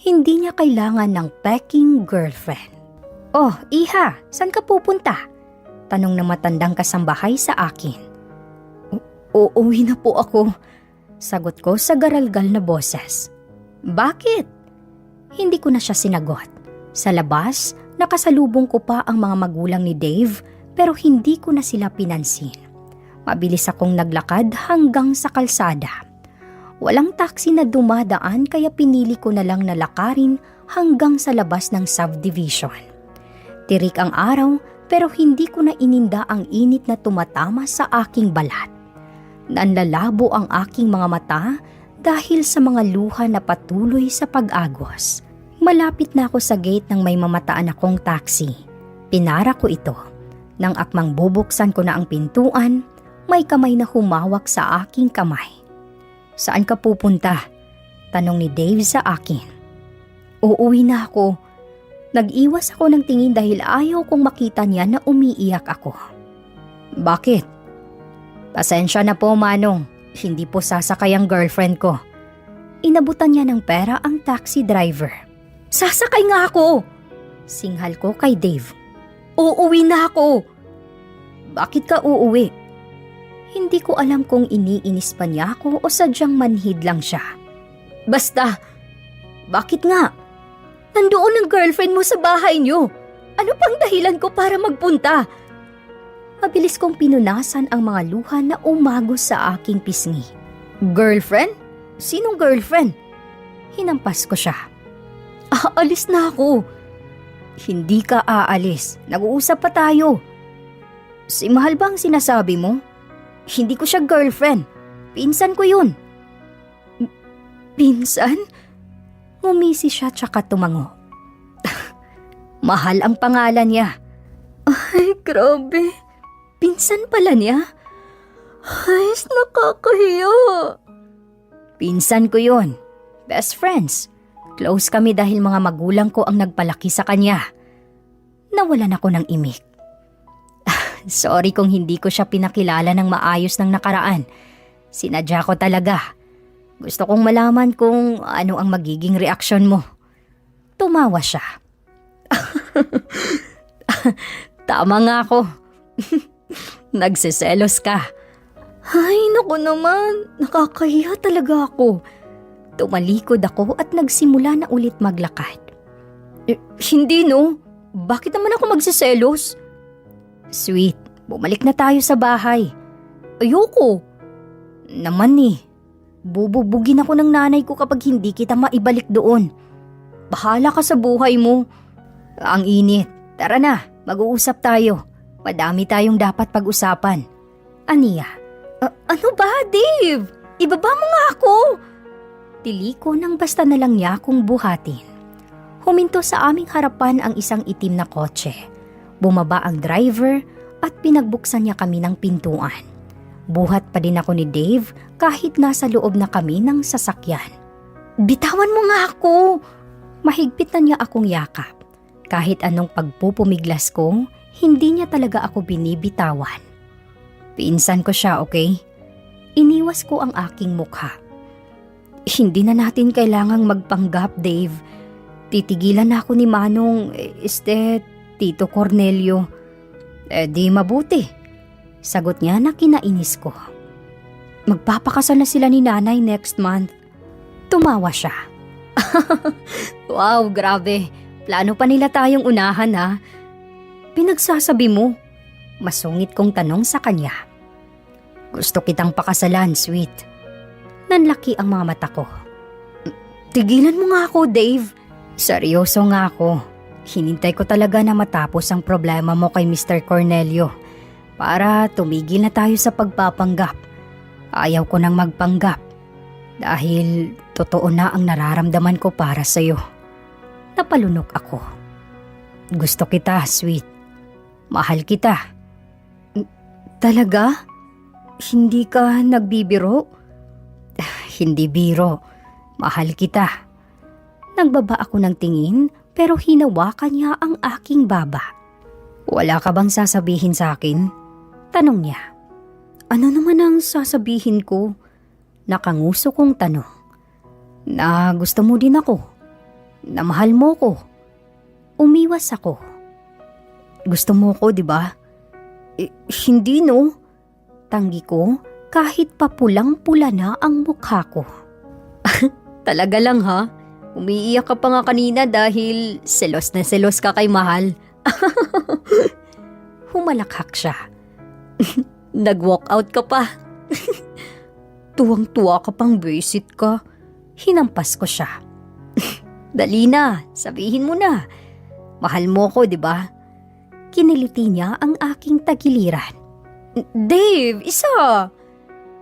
Hindi niya kailangan ng peking girlfriend. "Oh, iha, saan ka pupunta?" Tanong ng matandang kasambahay sa akin. "Uuwi na po ako," sagot ko sa garalgal na boses. "Bakit?" Hindi ko na siya sinagot. Sa labas, nakasalubong ko pa ang mga magulang ni Dave pero hindi ko na sila pinansin. Mabilis akong naglakad hanggang sa kalsada. Walang taxi na dumadaan kaya pinili ko na lang na lakarin hanggang sa labas ng subdivision. Tirik ang araw pero hindi ko na ininda ang init na tumatama sa aking balat. Nanlalabo ang aking mga mata dahil sa mga luha na patuloy sa pag-agos. Malapit na ako sa gate ng may mamataan akong taxi. Pinara ko ito. Nang akmang bubuksan ko na ang pintuan, may kamay na humawak sa aking kamay. "Saan ka pupunta?" tanong ni Dave sa akin. "Uuwi na ako." Nag-iwas ako ng tingin dahil ayaw kong makita niya na umiiyak ako. "Bakit?" "Pasensya na po, Manong. Hindi po sasakay ang girlfriend ko." Inabutan niya ng pera ang taxi driver. "Sasakay nga ako!" singhal ko kay Dave. "Uuwi na ako!" "Bakit ka uuwi?" Hindi ko alam kung iniinis pa niya ako o sadyang manhid lang siya. "Basta, bakit nga? Nandoon ang girlfriend mo sa bahay niyo. Ano pang dahilan ko para magpunta?" Mabilis kong pinunasan ang mga luha na umagos sa aking pisngi. "Girlfriend? Sinong girlfriend?" Hinampas ko siya. "Aalis na ako." "Hindi ka aalis. Nag-uusap pa tayo." "Si Mahal ba ang sinasabi mo?" "Hindi ko siya girlfriend. Pinsan ko yun." "Pinsan?" Ngumisi siya tsaka tumango. Mahal ang pangalan niya. Ay, grabe. Pinsan pala niya? Ay, nakakahiya. Pinsan ko yun. Best friends. Close kami dahil mga magulang ko ang nagpalaki sa kanya. Nawalan ako ng imik. Sorry kung hindi ko siya pinakilala ng maayos ng nakaraan. Sinadya ko talaga. Gusto kong malaman kung ano ang magiging reaksyon mo. Tumawa siya. Tama nga ako. Nagseselos ka. Ay, naku naman. Nakakahiya talaga ako. Tumalikod ako at nagsimula na ulit maglakad. Hindi no. Bakit naman ako magseselos? Sweet, bumalik na tayo sa bahay. Ayoko. Naman eh. Bububugin ako ng nanay ko kapag hindi kita maibalik doon. Bahala ka sa buhay mo. Ang init. Tara na, mag-uusap tayo. Madami tayong dapat pag-usapan. Aniya. Ano ba, Dave? Ibaba mo nga ako. Tili ko nang basta na lang niya akong buhatin. Huminto sa aming harapan ang isang itim na kotse. Bumaba ang driver at pinagbuksan niya kami ng pintuan. Buhat pa din ako ni Dave kahit nasa loob na kami ng sasakyan. Bitawan mo nga ako! Mahigpit na niya akong yakap. Kahit anong pagpupumiglas ko, hindi niya talaga ako binibitawan. Pinsan ko siya, okay? Iniwas ko ang aking mukha. Hindi na natin kailangang magpanggap, Dave. Titigilan na ako ni Manong, Tito Cornelio. Di mabuti. Sagot niya na kinainis ko. Magpapakasal na sila ni Nanay next month. Tumawa siya. Wow, grabe. Plano pa nila tayong unahan ha. Pinagsasabi mo. Masungit kong tanong sa kanya. Gusto kitang pakasalan, sweet. Nanlaki ang mga mata ko. Tigilan mo nga ako, Dave. Seryoso nga ako. Hinintay ko talaga na matapos ang problema mo kay Mr. Cornelio para tumigil na tayo sa pagpapanggap. Ayaw ko nang magpanggap dahil totoo na ang nararamdaman ko para sa'yo. Napalunok ako. Gusto kita, sweet. Mahal kita. Talaga? Hindi ka nagbibiro? Hindi biro. Mahal kita. Nagbaba ako ng tingin pero hinawakan niya ang aking baba. Wala ka bang sasabihin sa akin? Tanong niya. Ano naman ang sasabihin ko? Nakanguso kong tanong. Na gusto mo din ako. Na mahal mo ko. Umiwas ako. Gusto mo ko, di ba? Hindi no. Tanggi ko kahit papulang-pula na ang mukha ko. Talaga lang ha? Umiiyak ka pa nga kanina dahil selos na selos ka kay Mahal. Humalakhak siya. Nag-walk out ka pa. Tuwang-tuwa ka pang visit ka. Hinampas ko siya. Dali na, sabihin mo na. Mahal mo ko, di ba? Kiniliti niya ang aking tagiliran. Dave, isa!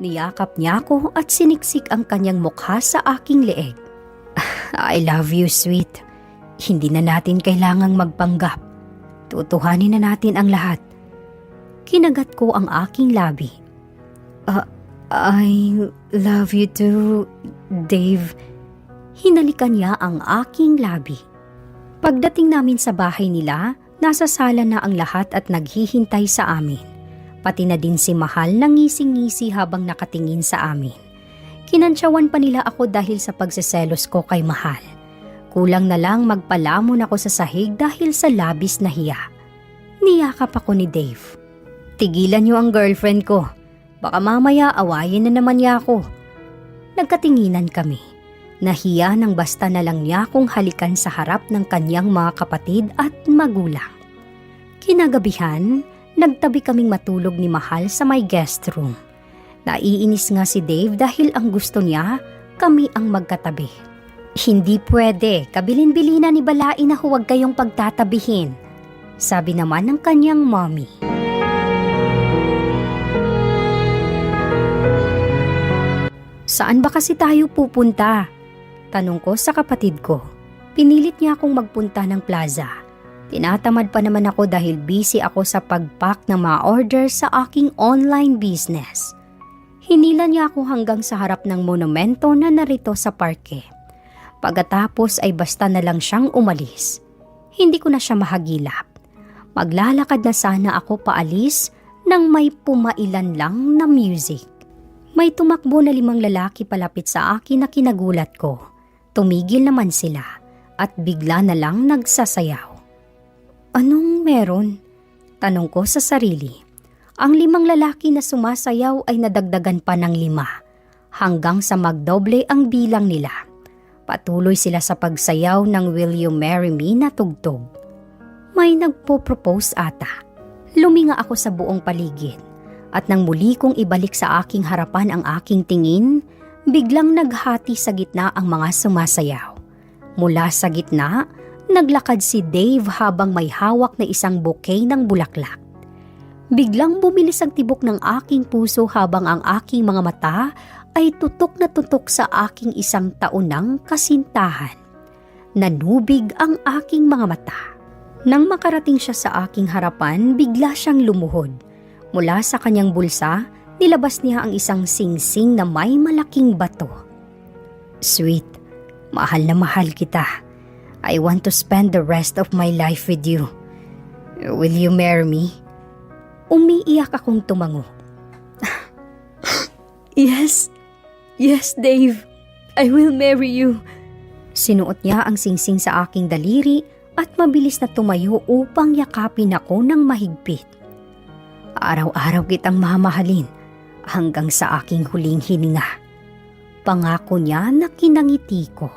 Niyakap niya ako at siniksik ang kanyang mukha sa aking leeg. I love you, sweet. Hindi na natin kailangang magpanggap. Tutuhanin na natin ang lahat. Kinagat ko ang aking labi. I love you too, Dave. Hinalikan niya ang aking labi. Pagdating namin sa bahay nila, nasa sala na ang lahat at naghihintay sa amin. Pati na din si Mahal na ngising-ngisi habang nakatingin sa amin. Kinantsawan pa nila ako dahil sa pagseselos ko kay Mahal. Kulang na lang magpalamon ako sa sahig dahil sa labis na hiya. Niyakap ako ni Dave. Tigilan niyo ang girlfriend ko. Baka mamaya awayin na naman niya ako. Nagkatinginan kami. Nahiya nang basta na lang niya akong halikan sa harap ng kanyang mga kapatid at magulang. Kinagabihan, nagtabi kaming matulog ni Mahal sa may guest room. Naiinis nga si Dave dahil ang gusto niya, kami ang magkatabi. Hindi pwede, kabilin-bilina ni Balain na huwag kayong pagtatabihin. Sabi naman ng kanyang mommy. Saan ba kasi tayo pupunta? Tanong ko sa kapatid ko. Pinilit niya akong magpunta ng plaza. Tinatamad pa naman ako dahil busy ako sa pag-pack ng mga order sa aking online business. Hinila niya ako hanggang sa harap ng monumento na narito sa parke. Pagkatapos ay basta na lang siyang umalis. Hindi ko na siya mahagilap. Maglalakad na sana ako paalis nang may pumailan lang na music. May tumakbo na 5 lalaki palapit sa akin na kinagulat ko. Tumigil naman sila at bigla na lang nagsasayaw. Anong meron? Tanong ko sa sarili. Ang 5 lalaki na sumasayaw ay nadagdagan pa ng 5 hanggang sa magdoble ang bilang nila. Patuloy sila sa pagsayaw ng Will You Marry Me na tugtog. May nagpo-propose ata. Luminga ako sa buong paligid at nang muli kong ibalik sa aking harapan ang aking tingin, biglang naghati sa gitna ang mga sumasayaw. Mula sa gitna, naglakad si Dave habang may hawak na isang bouquet ng bulaklak. Biglang bumilis ang tibok ng aking puso habang ang aking mga mata ay tutok na tutok sa aking isang taonang kasintahan. Nanubig ang aking mga mata. Nang makarating siya sa aking harapan, bigla siyang lumuhod. Mula sa kanyang bulsa, nilabas niya ang isang singsing na may malaking bato. Sweet, mahal na mahal kita. I want to spend the rest of my life with you. Will you marry me? Umiiyak akong tumango. Yes, Dave. I will marry you. Sinuot niya ang singsing sa aking daliri at mabilis na tumayo upang yakapin ako ng mahigpit. Araw-araw kitang mamahalin hanggang sa aking huling hininga. Pangako niya na kinangiti ko.